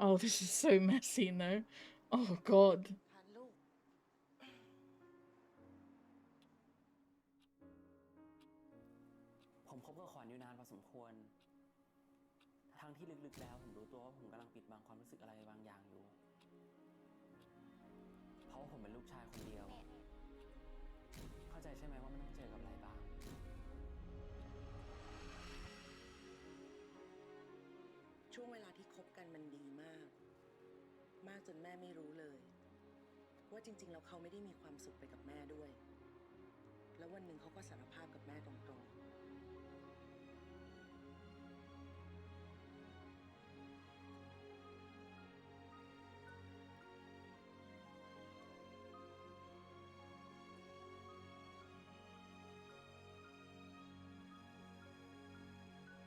Oh, this is so messy, no? Oh, God. ทันลูก ผมคบกับขวัญอยู่นานพอสมควร ทั้งที่ลึก ๆ แล้วผมรู้ตัวว่าผมกำลังปิดบังความรู้สึกอะไรบางอย่างอยู่ เพราะว่าผมเป็นลูกชายคนเดียว เข้าใจใช่ไหมว่ามันต้องเจอกับอะไรบ้าง ช่วงเวลาที่คบกันมันดีมาก มากจนแม่ไม่รู้เลย ว่าจริงๆแล้วเขาไม่ได้มีความสุขไปกับแม่ด้วย แล้ววันหนึ่งเขาก็สารภาพกับแม่ตรงๆ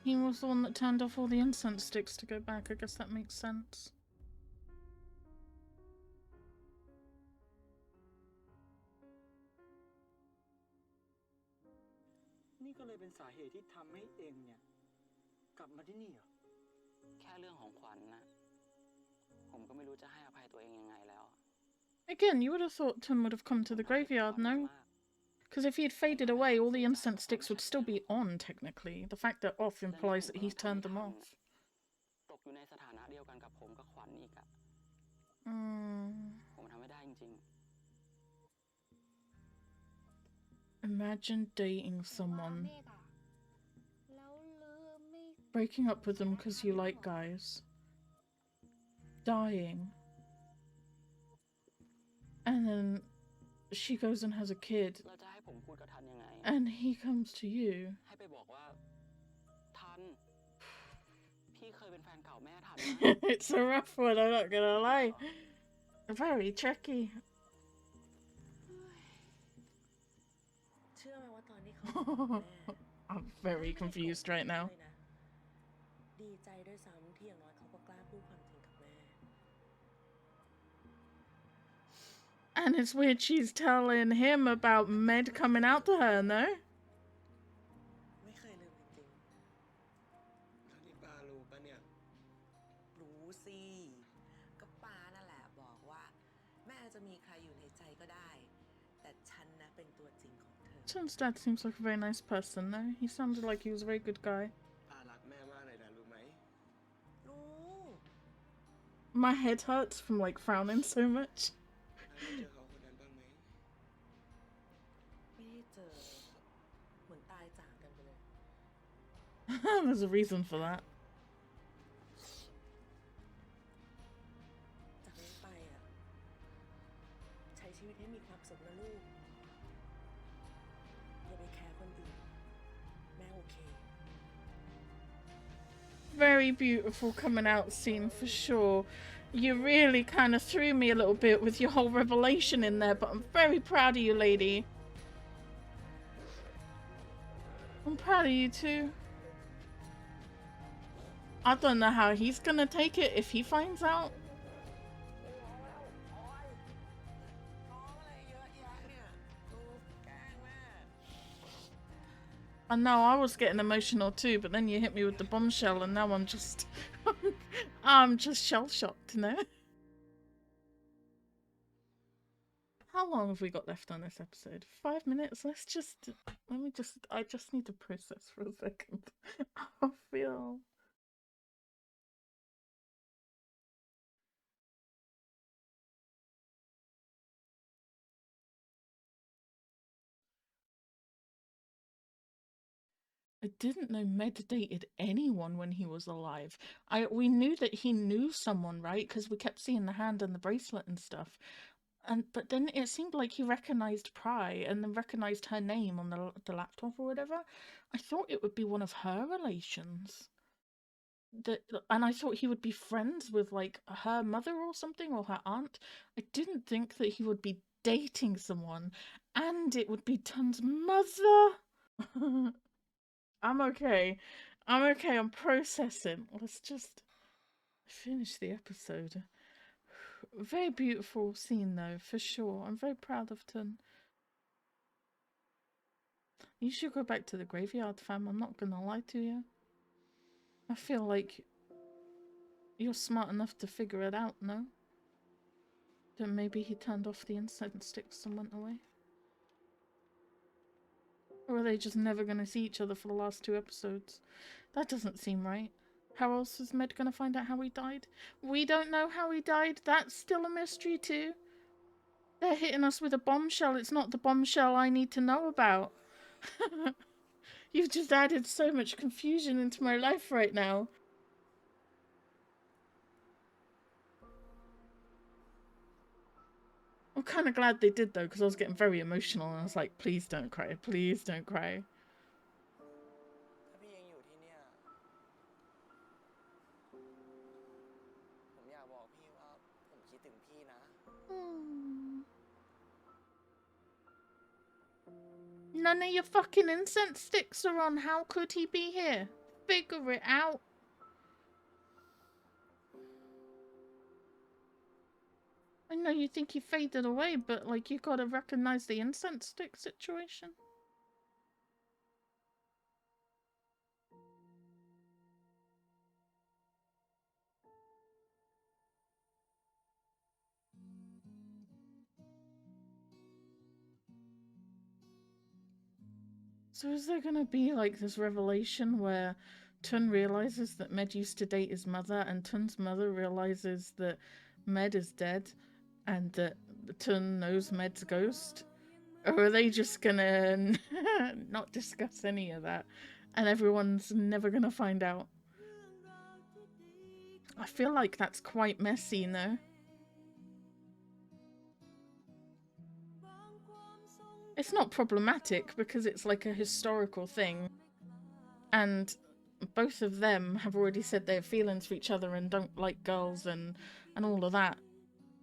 He was the one that turned off all the incense sticks to go back. I guess that makes sense. ก็เลยเป็นสาเหตุที่ทำให้เองเนี่ยกลับมาที่นี่เหรอ แค่เรื่องของขวัญนะ ผมก็ไม่รู้จะให้อภัยตัวเองยังไงแล้ว Again, you would have thought Tim would have come to the graveyard, no? Because if he had faded away, all the incense sticks would still be on, technically. The fact that off implies that he's turned them off. ตกอยู่ในสถานะเดียวกันกับผมกับขวัญอีกอะ ผมทำไม่ได้จริง Imagine dating someone, เมฆอะแล้วลืมไม่ breaking up with them because you like guys, dying, and then she goes and has a kid, ๆ เราจะให้ผมพูดกับทันยังไง and he comes to you. ให้ไปบอกว่า ทัน พี่เคยเป็นแฟนเก่าแม่ทันนะ It's a rough one, I'm not gonna lie. Very tricky. เชื่อไหมว่าตอนที่เขาบอกแม่ I'm very confused right now. เลยนะดีใจด้วยซ้ำที่อย่างน้อยเขาก็กล้าพูดความจริงกับแม่ And it's weird she's telling him about Med coming out to her, no? ไม่เคยลืมจริง แล้วนี่ป้ารู้ปะเนี่ย ๆ รู้สิ ก็ป้านั่นแหละบอกว่า แม่จะมีใครอยู่ในใจก็ได้ แต่ฉันนะเป็นตัวจริงของเธอ Tim's dad seems like a very nice person, no? He sounded like he was a very good guy. ป้ารักแม่มากเลยนะรู้ไหม รู้ My head hurts from like frowning so much. ป้าได้เจอเขาคนนั้นบ้างไหม ไม่ได้เจอ เหมือนตายจากกันไปเลย There's a reason for that. จากนี้ไปอ่ะ ใช้ชีวิตให้มีความสุขนะลูก อย่าไปแคร์คนอื่น แม่โอเค Very beautiful coming out scene for sure. You really kind of threw me a little bit with your whole revelation in there, but I'm very proud of you, lady. I'm proud of you too. I don't know how he's gonna take it if he finds out. ท้องอะไรเยอะแยะเนี่ยลูกแกล้งแม่ I know I was getting emotional too, but then you hit me with the bombshell, and now I'm just, I'm just shell shocked, you know. How long have we got left on this episode? 5 minutes. I just need to process for a second. I feel. I didn't know Med dated anyone when he was alive. We knew that he knew someone, right? Because we kept seeing the hand and the bracelet and stuff. But then it seemed like he recognized Pry and then recognized her name on the laptop or whatever. I thought it would be one of her relations. And I thought he would be friends with like her mother or something, or her aunt. I didn't think that he would be dating someone, and it would be Tun's mother. I'm okay. I'm processing. Let's just finish the episode. Very beautiful scene though, for sure. I'm very proud of Tun. You should go back to the graveyard, fam. I'm not gonna lie to you. I feel like you're smart enough to figure it out, no? That maybe he turned off the incense sticks and went away. Or are they just never gonna see each other for the last 2 episodes? That doesn't seem right. How else is Med gonna find out how he died? We don't know how he died. That's still a mystery too. They're hitting us with a bombshell. It's not the bombshell I need to know about. You've just added so much confusion into my life right now. I'm kind of glad they did though, because I was getting very emotional and I was like, please don't cry, please don't cry. ถ้าพี่ยังอยู่ที่เนี่ย ผมอยากบอกพี่ว่าผมคิดถึงพี่นะ None of your fucking incense sticks are on. How could he be here? Figure it out. I know you think he faded away, but like you gotta recognize the incense stick situation. So is there gonna be like this revelation where Tun realizes that Med used to date his mother, and Tun's mother realizes that Med is dead, and that Tun knows Med's ghost? Or are they just gonna not discuss any of that, and everyone's never gonna find out? I feel like that's quite messy, no? It's not problematic because it's like a historical thing, and both of them have already said they have feelings for each other and don't like girls and all of that.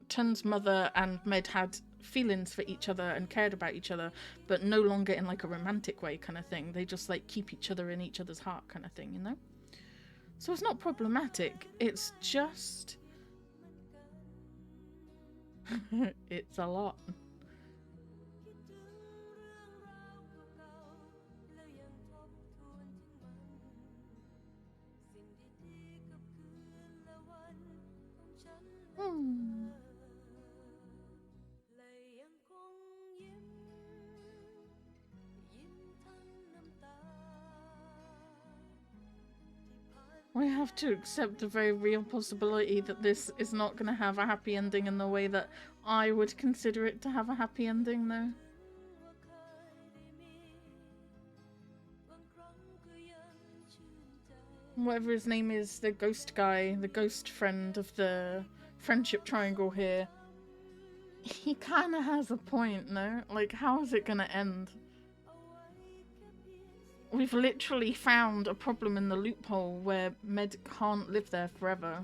Tun's mother and Med had feelings for each other and cared about each other, but no longer in like a romantic way kind of thing. They just like keep each other in each other's heart kind of thing, you know? So it's not problematic, it's just... it's a lot. We have to accept the very real possibility that this is not going to have a happy ending in the way that I would consider it to have a happy ending, though. Whatever his name is, the ghost guy, the ghost friend of the friendship triangle here, he kind of has a point, no? Like, how is it going to end? We've literally found a problem in the loophole where Med can't live there forever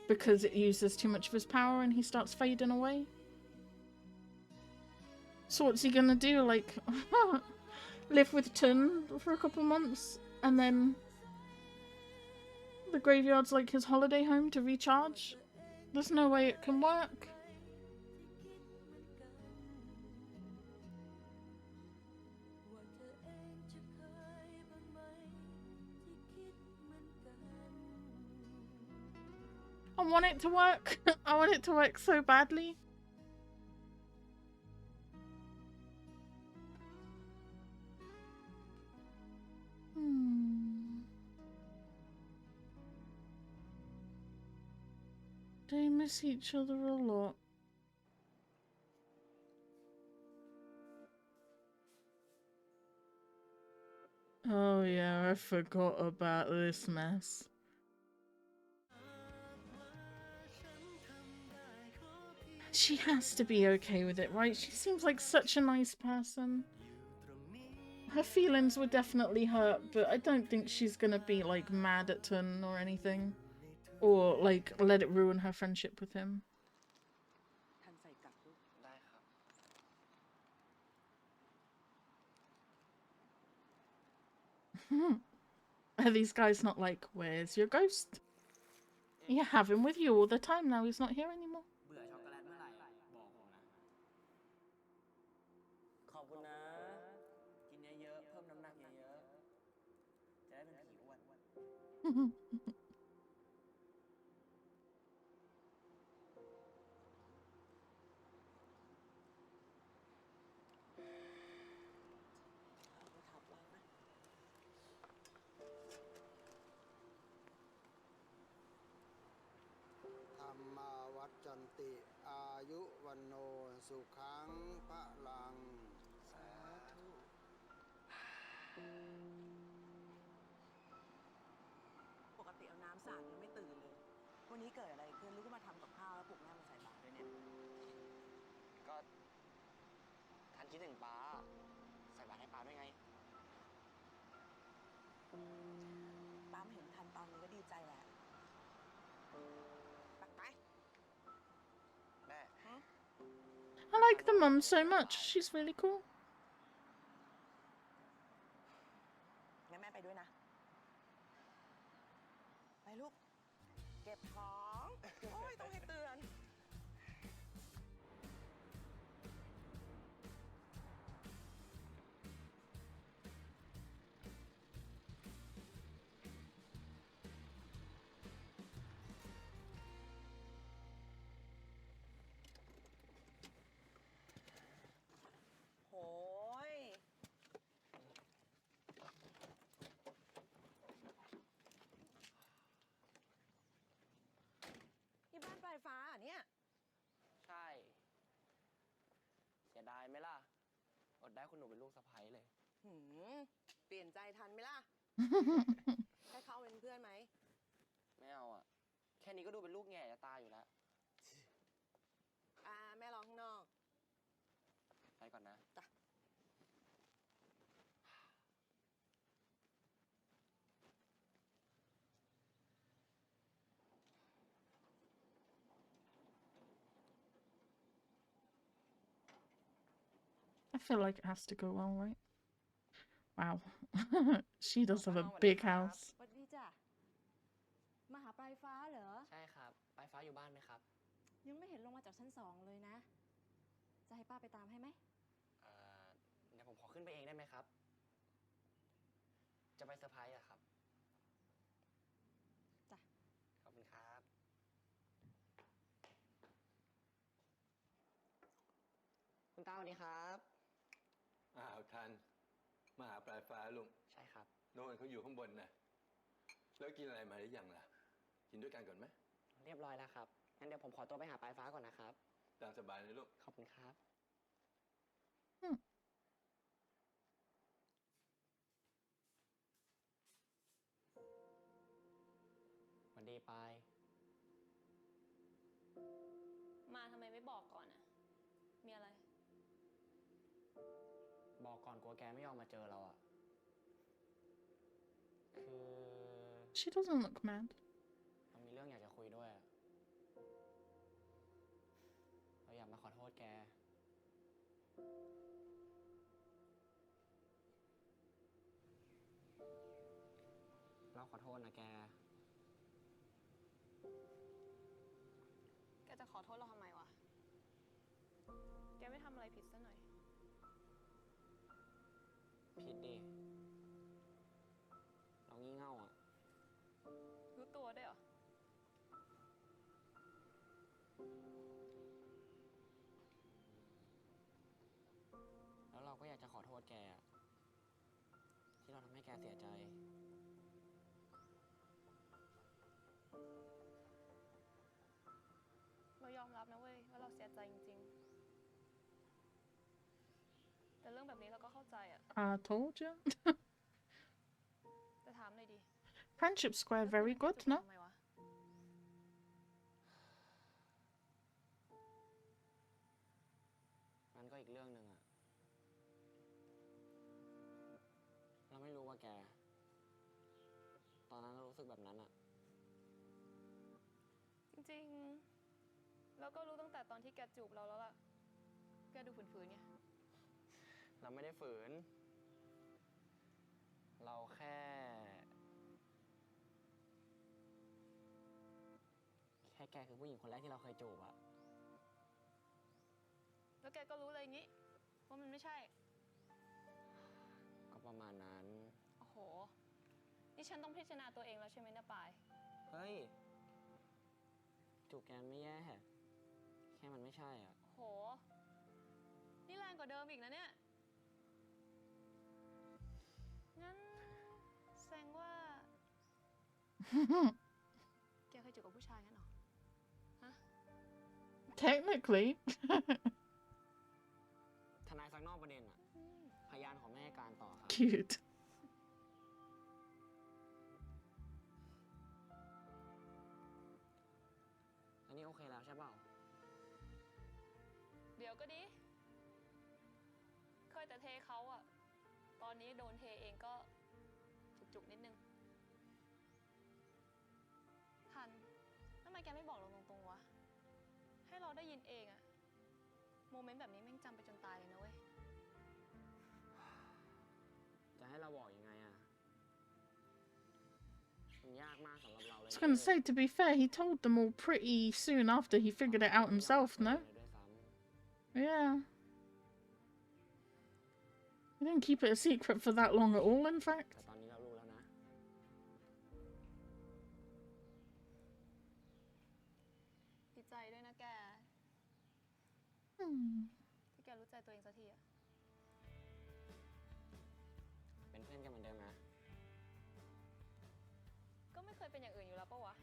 because it uses too much of his power and he starts fading away. So what's he gonna do? Like, live with Tun for a couple months and then the graveyard's like his holiday home to recharge? There's no way it can work. I want it to work. I want it to work so badly. They miss each other a lot. Oh yeah, I forgot about this mess. She has to be okay with it, right? She seems like such a nice person. Her feelings were definitely hurt, but I don't think she's gonna be like mad at Tun or anything. Or like let it ruin her friendship with him. Are these guys not like, where's your ghost? You have him with you all the time now, he's not here anymore. เบื่อช็อกโกแลตเมื่อไหร่บอกผมนะ ขอบคุณนะ กินเยอะๆ เพิ่มน้ำหนักเยอะๆ จะได้เป็นผีอ้วน ธรรมาวัจจันติอายุวันโนสุขังพระลังสาธุปกติเอาน้ำสาดยังไม่ตื่นเลย วันนี้เกิดอะไรขึ้นลูกก็มาทำกับข้าวแล้วปลุกแม่มาใส่บาตรด้วยเนี่ย ก็ทันคิดถึงป้า ใส่บาตรให้ป้าด้วยไง ป้าไม่เห็นทันตอนนี้ก็ดีใจแหละไป แม่ I like the mum so much, she's really cool. งั้นแม่ไปด้วยนะ ไปลูก เก็บของ โอ้ยต้องให้เตือน โหย ายไหมล่ะ อดได้คุณหนูเป็นลูกสะใภ้เลย เปลี่ยนใจทันไหมล่ะ ให้เขาเป็นเพื่อนไหม ไม่เอาอ่ะ แค่นี้ก็ดูเป็นลูกแง่จะตายอยู่แล้ว แม่รอข้างนอก ไปก่อนนะ จ้ะ I feel like it has to go well, right? Wow. She does have a big house. สวัสดีจ้ะมาหาปลายฟ้าเหรอ ใช่ครับ ปลายฟ้าอยู่บ้านไหมครับ ยังไม่เห็นลงมาจากชั้น2เลยนะ จะให้ป้าไปตามให้ไหม เดี๋ยวผมขอขึ้นไปเองได้ไหมครับ จะไปเซอร์ไพรส์อะครับ จ้ะ ขอบคุณครับ คุณตาสวัสดีครับ ทันมาหาปลายฟ้าลุง ใช่ครับ โน่นเขาอยู่ข้างบนนะแล้วกินอะไรมาหรือยังล่ะ กินด้วยกันก่อนไหม เรียบร้อยแล้วครับ งั้นเดี๋ยวผมขอตัวไปหาปลายฟ้าก่อนนะครับ ตามสบายเลยลูก ขอบคุณครับ สวัสดีปาย มาทำไมไม่บอกก่อนอะมีอะไร บอกก่อนกลัวแกไม่ยอมมาเจอเราอะคือ She doesn't look mad. เรามีเรื่องอยากจะคุยด้วยอะเราอยากมาขอโทษแก เราขอโทษนะแก แกจะขอโทษเราทำไมวะ แกไม่ทำอะไรผิดซะหน่อย ผิดดิ เรางี่เง่าอ่ะ รู้ตัวด้วยเหรอ แล้วเราก็อยากจะขอโทษแกอะที่เราทำให้แกเสียใจ เรายอมรับนะเว้ยว่าเราเสียใจจริงๆ แต่เรื่องแบบนี้เราก็เข้าใจอะ I told you. แต่ถามหน่อยดิ Friendship square very good, แล้ว no? ทำไมวะ มันก็อีกเรื่องหนึ่งอะเราไม่รู้ว่าแก ตอนนั้นเรารู้สึกแบบนั้นอะ จริงๆ เราก็รู้ตั้งแต่ตอนที่แกจูบเราแล้วล่ะ แกดูฝืนๆไง เราไม่ได้ฝืน เราแค่ แกคือผู้หญิงคนแรกที่เราเคยจูบอะ แล้วแกก็รู้เลยงี้ว่ามันไม่ใช่ ก็ประมาณนั้น โอ้โห นี่ฉันต้องพิจารณาตัวเองแล้วใช่ไหมเนี่ยปาย เฮ้ย จูบแกไม่แย่ แค่มันไม่ใช่อ่ะ โห นี่แรงกว่าเดิมอีกนะเนี่ย งั้นแสดงว่า แกเคยจูบกับผู้ชายงั้นเหรอ ฮะ Technically. ทนายซักนอกประเด็นอ่ะ พยานขอไม่ให้การต่อครับ Cute. อันนี้โอเคแล้วใช่เปล่า เดี๋ยวก็ดี เคยแต่เทเขาอะตอนนี้โดนเทเองก็จุกๆนิดนึง ทันทำไมแกไม่บอกเราตรงๆวะ ให้เราได้ยินเองอะโมเมนต์แบบนี้แม่งจำไปจนตายเลยนะเว้ย จะให้เราบอกยังไงอ่ะ มันยากมากสำหรับเราเลย I was gonna say, to be fair, he told them all pretty soon after he figured it out himself, no? ด้วยซ้ Yeah. He didn't keep it a secret for that long at all, in ำ fact. แต่ตอนนี้เรารู้แล้วนะ ดีใจด้วยนะแก Hmm. ที่แกรู้ใจตัวเองสักทีอะ เป็นเพื่อนกันเหมือนเดิมนะ ก็ไม่เคยเป็นอย่างอื่นอยู่แล้วปะวะ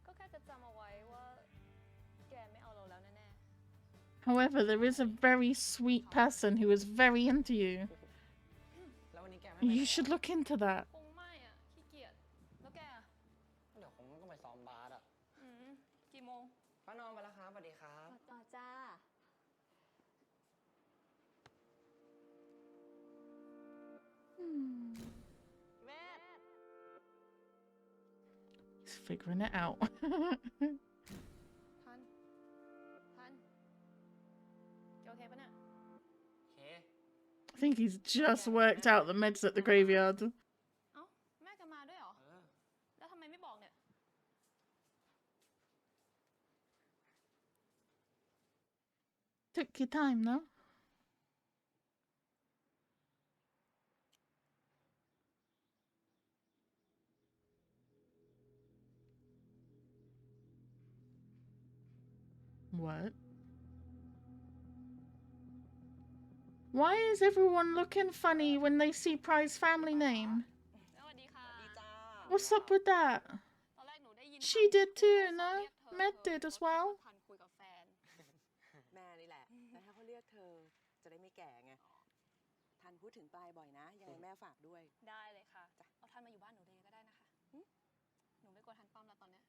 ก็แค่จะจำเอาไว้ว่า แกไม่เอาเราแล้วแน่ๆ However, there is a very sweet person who is very into you. แล้ววันนี้แกไม่ไปไหน You should look into that. คงไม่อ่ะขี้เกียจแล้วแกอ่ะ เดี๋ยวคงต้องไปซ้อมบาสอ่ะ กี่โมง ป้านอมไปแล้วครับสวัสดีครับ ต่อจ้า แม่ He's figuring it out. ทันแกโอเคปะเนี่ย โอเค I think he's just worked out the meds at the graveyard. เอ้าแม่แกมาด้วยเหรอ แล้วทำไมไม่บอกเนี่ย Took your time, no? What? Why is everyone looking funny when they see Pride's family name? สวัสดีค่ะ What's up with that? ตอนแรกหนูได้ยิน She did too, no? Med did as well. ทันคุยกับแฟน แม่นี่แหละ แต่ถ้าเขาเรียกเธอจะได้ไม่แก่ไง ทันพูดถึงปลายบ่อยนะ ยังไงแม่ฝากด้วย ได้เลยค่ะ เอาทันมาอยู่บ้านหนูเลยก็ได้นะคะหนูไม่กลัวทันป้อมแล้วตอนเนี้ย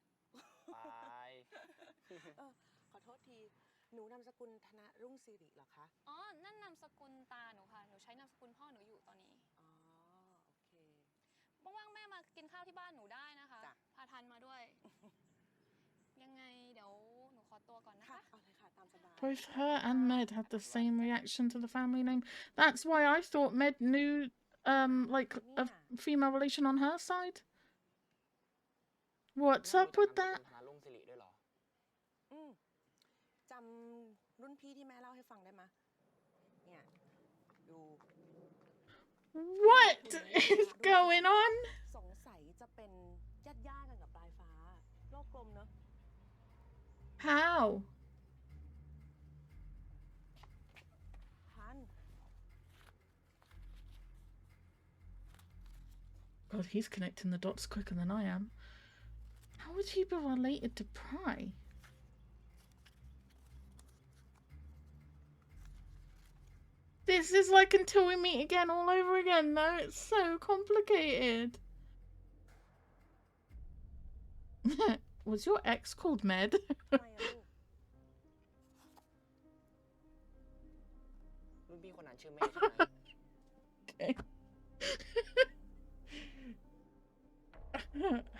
ไป ขอโทษที หนูนามสกุลธนรุ่งสิริเหรอคะ อ๋อ นั่นนามสกุลตาหนูค่ะ หนูใช้นามสกุลพ่อหนูอยู่ตอนนี้ อ๋อ โอเค ว่างๆแม่มากินข้าวที่บ้านหนูได้นะคะ จ้ะ พาทันมาด้วย ยังไงเดี๋ยวหนูขอตัวก่อนนะคะ เอาเลยค่ะ ตามสบาย Both her and Med had the same reaction to the family name. That's why I thought Med knew, like, a female relation on her side. What's up with that? ธนารุ่งสิริด้วยเหรอ จำรุ่นพี่ที่แม่เล่าให้ฟังได้ไหมยเนี่ย ดู What is going on? สงสัยจะเป็นญาติๆกันกับปลายฟ้า โลกกลมเนอะ How? ทัน God, he's connecting the dots quicker than I am. How would he be related to Pry? This is like Until We Meet Again all over again, though. It's so complicated. Was your ex called Med? ทำไมอะลูก รุ่นพี่คนนั้นชื่อเมฆใช่ไหม Okay.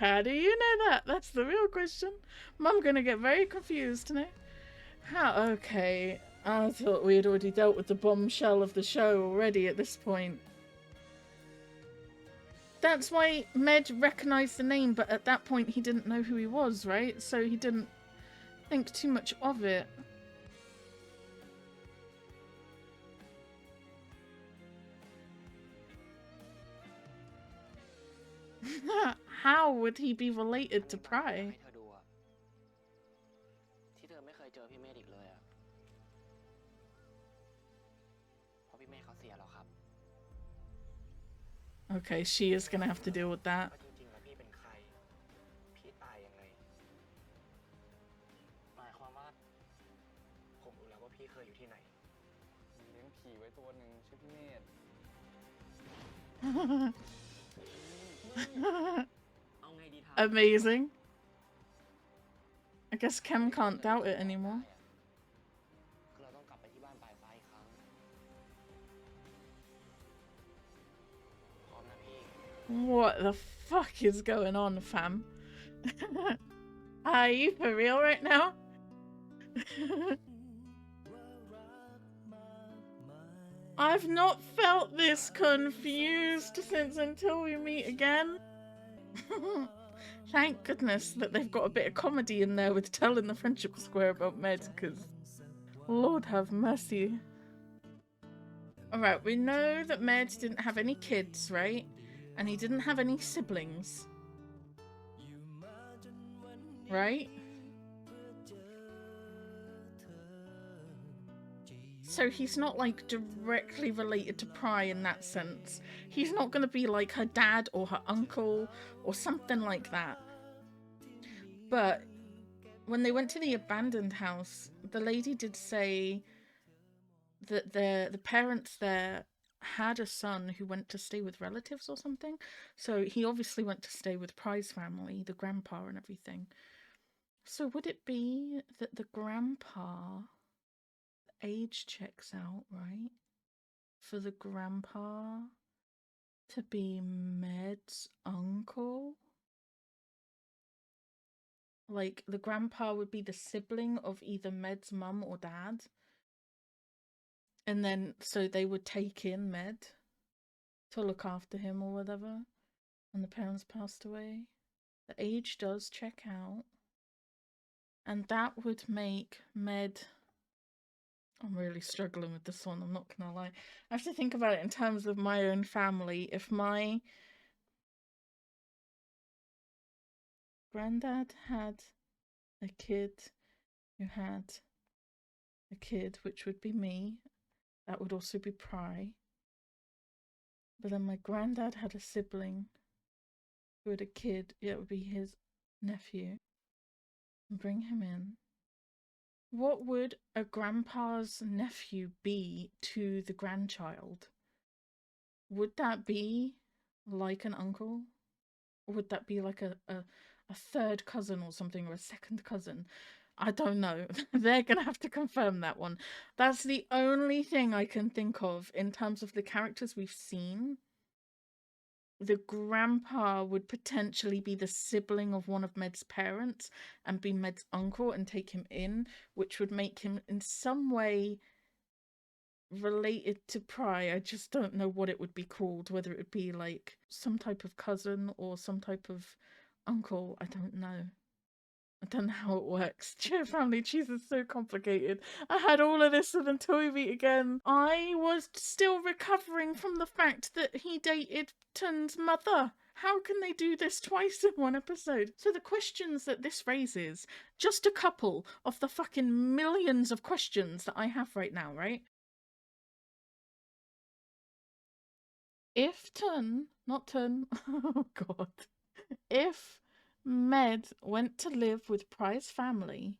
How do you know that? That's the real question. Mum gonna get very confused now. How? Okay. I thought we had already dealt with the bombshell of the show already at this point. That's why Med recognised the name, but at that point he didn't know who he was, right? So he didn't think too much of it. How would he be related to Pry? ให้เธอดูอะที่เธอไม่เคยเจอพี่เมฆอีกเลยอะเพราะพี่เมฆเขาเสียแล้วครับ Okay, she is gonna have to deal with that. ว่าจริงๆแล้วพี่เป็นใคร พี่ตายยังไง หมายความว่า ผมรู้แล้วว่าพี่เคยอยู่ที่ไหน เลี้ยงผีไว้ตัวหนึ่งชื่อพี่เมธ เอาไงดีทัน Amazing. I guess Kem can't doubt it anymore. คือเราต้องกลับไปที่บ้านปลายฟ้าอีกครั้ง พร้อมนะพี่ What the fuck is going on, fam? Are you for real right now? I've not felt this confused since Until We Meet Again. Thank goodness that they've got a bit of comedy in there with telling the friendship square about Med, because Lord have mercy. Alright, we know that Med didn't have any kids, right? And he didn't have any siblings. Right? So he's not like directly related to Pry in that sense. He's not going to be like her dad or her uncle or something like that. But when they went to the abandoned house, the lady did say that the parents there had a son who went to stay with relatives or something. So he obviously went to stay with Pride's family, the grandpa and everything. So would it be that the grandpa age checks out, right? For the grandpa to be Med's uncle? Like, the grandpa would be the sibling of either Med's mum or dad. And then, so they would take in Med to look after him or whatever. And the parents passed away. The age does check out. And that would make Med... I'm really struggling with this one, I'm not gonna lie. I have to think about it in terms of my own family. If my granddad had a kid who had a kid, which would be me, that would also be Pry. But then my granddad had a sibling who had a kid, it would be his nephew. Bring him in. What would a grandpa's nephew be to the grandchild? Would that be like an uncle? Or would that be like a third cousin or something, or a second cousin? I don't know. They're gonna have to confirm that one. That's the only thing I can think of in terms of the characters we've seen. The grandpa would potentially be the sibling of one of Med's parents and be Med's uncle and take him in, which would make him in some way related to Pry. I just don't know what it would be called, whether it would be like some type of cousin or some type of uncle. I don't know. I don't know how it works. Cheer family cheese is so complicated. I had all of this and until we meet again, I was still recovering from the fact that he dated Tun's mother. How can they do this twice in one episode? So the questions that this raises, just a couple of the fucking millions of questions that I have right now, right? If Tun, not Tun, oh god, if Med went to live with Pry's family,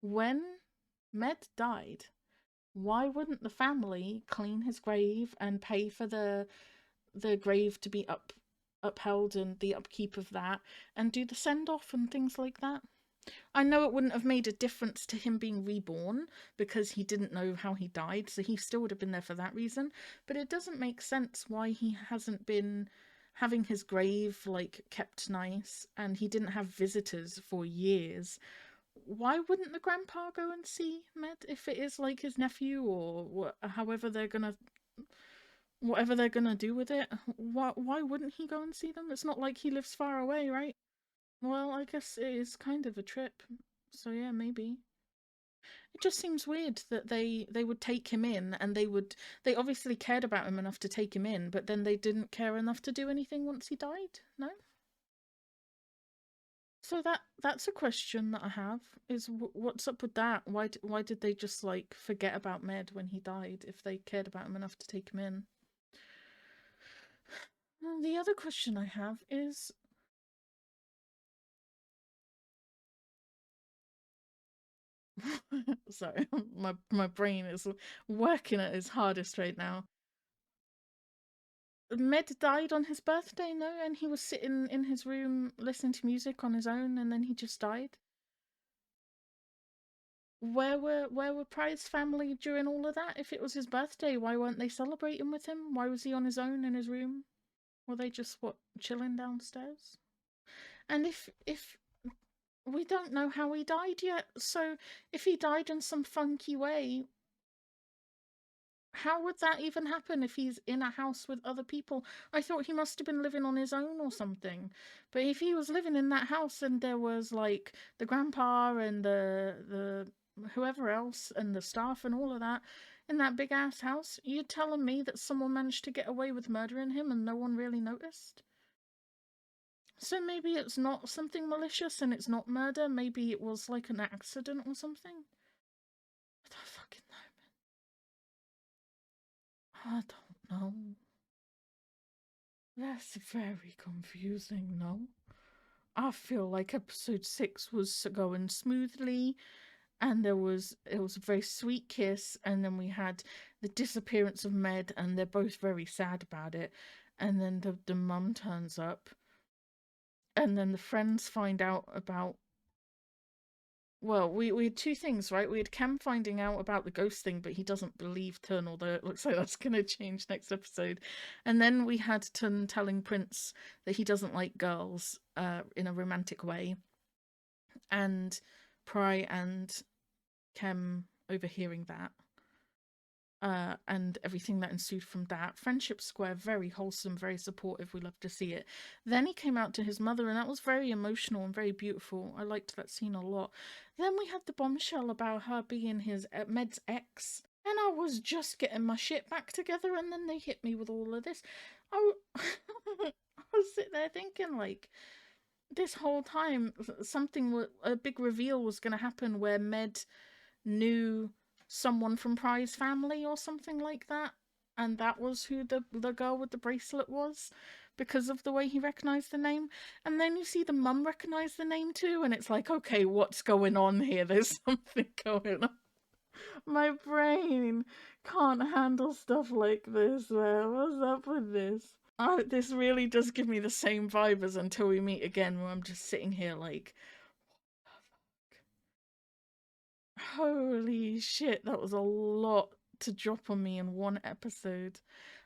when Med died, why wouldn't the family clean his grave and pay for the grave to be upheld and the upkeep of that and do the send-off and things like that? I know it wouldn't have made a difference to him being reborn because he didn't know how he died, so he still would have been there for that reason, but it doesn't make sense why he hasn't been having his grave like kept nice and he didn't have visitors for years. Why wouldn't the grandpa go and see Med if it is like his nephew or however they're gonna, whatever they're gonna do with it? Why wouldn't he go and see them? It's not like he lives far away, right? Well, I guess it is kind of a trip. So yeah, maybe. It just seems weird that they would take him in and they obviously cared about him enough to take him in, but then they didn't care enough to do anything once he died. No? So that's a question that I have, is what's up with that? Why did they just like forget about Med when he died if they cared about him enough to take him in? The other question I have is, sorry, my brain is working at its hardest right now. Med died on his birthday, no? And he was sitting in his room listening to music on his own and then he just died. Where were Pry's family during all of that? If it was his birthday, why weren't they celebrating with him? Why was he on his own in his room? Were they just chilling downstairs? And if we don't know how he died yet, so if he died in some funky way, how would that even happen if he's in a house with other people? I thought he must have been living on his own or something. But if he was living in that house and there was like the grandpa and the whoever else and the staff and all of that in that big ass house, you're telling me that someone managed to get away with murdering him and no one really noticed? So maybe it's not something malicious and it's not murder. Maybe it was like an accident or something. I don't fucking know, man. I don't know. That's very confusing, no? I feel like episode 6 was going smoothly and it was a very sweet kiss, and then we had the disappearance of Med, and they're both very sad about it, and then the mum turns up, and then the friends find out about, well, we had two things, right? We had Cam finding out about the ghost thing, but he doesn't believe Tun, although it looks like that's going to change next episode. And then we had Tun telling Prince that he doesn't like girls in a romantic way, and Pry and Kem overhearing that. And everything that ensued from that. Friendship Square, very wholesome, very supportive. We love to see it. Then he came out to his mother, and that was very emotional and very beautiful. I liked that scene a lot. Then we had the bombshell about her being his Med's ex, and I was just getting my shit back together, and then they hit me with all of this. I was sitting there thinking, like, this whole time, a big reveal was going to happen where Med knew someone from Pry's family or something like that, and that was who the girl with the bracelet was, because of the way he recognized the name. And then you see the mum recognize the name too, and it's like, okay, what's going on here? There's something going on. My brain can't handle stuff like this, man. What's up with this? This really does give me the same vibe as Until We Meet Again, where I'm just sitting here like, holy shit, that was a lot to drop on me in one episode.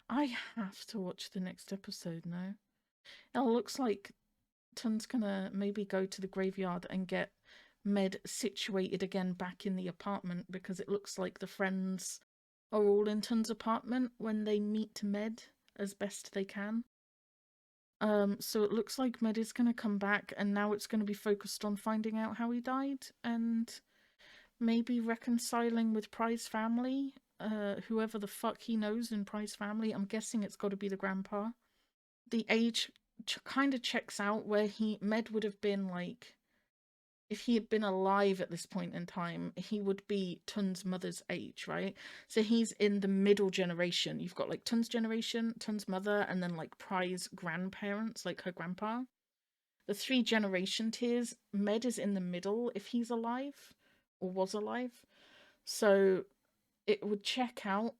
I have to watch the next episode now. It looks like Tun's gonna maybe go to the graveyard and get Med situated again back in the apartment, because it looks like the friends are all in Tun's apartment when they meet Med as best they can. So it looks like Med is gonna come back, and now it's gonna be focused on finding out how he died and maybe reconciling with Pry's family, whoever the fuck he knows in Pry's family. I'm guessing it's got to be the grandpa. The age kind of checks out, where Med would have been like, if he had been alive at this point in time, he would be Tun's mother's age, right? So he's in the middle generation. You've got like Tun's generation, Tun's mother, and then like Pry's grandparents, like her grandpa. The 3 generation tiers, Med is in the middle if he's alive, or was alive. So it would check out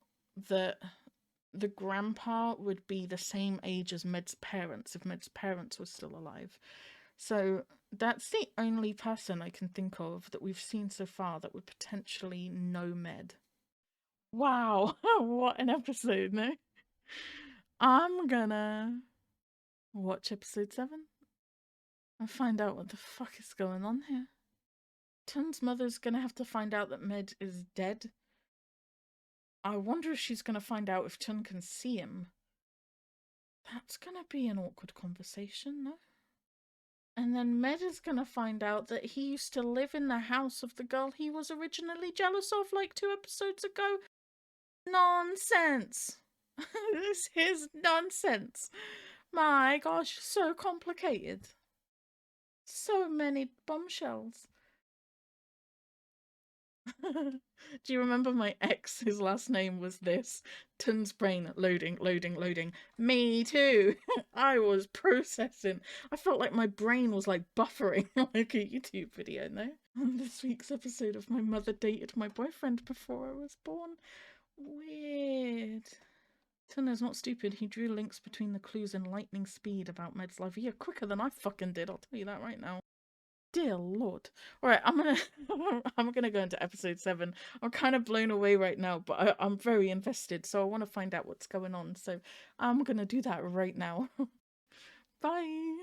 that the grandpa would be the same age as Med's parents, if Med's parents were still alive. So that's the only person I can think of that we've seen so far that would potentially know Med. Wow, what an episode, no? I'm gonna watch episode 7 and find out what the fuck is going on here. Tun's mother's gonna have to find out that Med is dead. I wonder if she's gonna find out if Tun can see him. That's gonna be an awkward conversation, no? And then Med is gonna find out that he used to live in the house of the girl he was originally jealous of like 2 episodes ago. Nonsense! This is nonsense. My gosh, so complicated. So many bombshells. Do you remember my ex? His last name was this. Tun's brain loading, loading, loading. Me too. I was processing. I felt like my brain was like buffering like a YouTube video, no? On this week's episode of My Mother Dated My Boyfriend Before I Was Born. Weird. Tun is not stupid. He drew links between the clues in lightning speed about Med's life. Yeah, quicker than I fucking did, I'll tell you that right now. Dear Lord. Alright, I'm gonna go into episode 7. I'm kind of blown away right now, but I'm very invested, so I want to find out what's going on. So I'm gonna do that right now. Bye!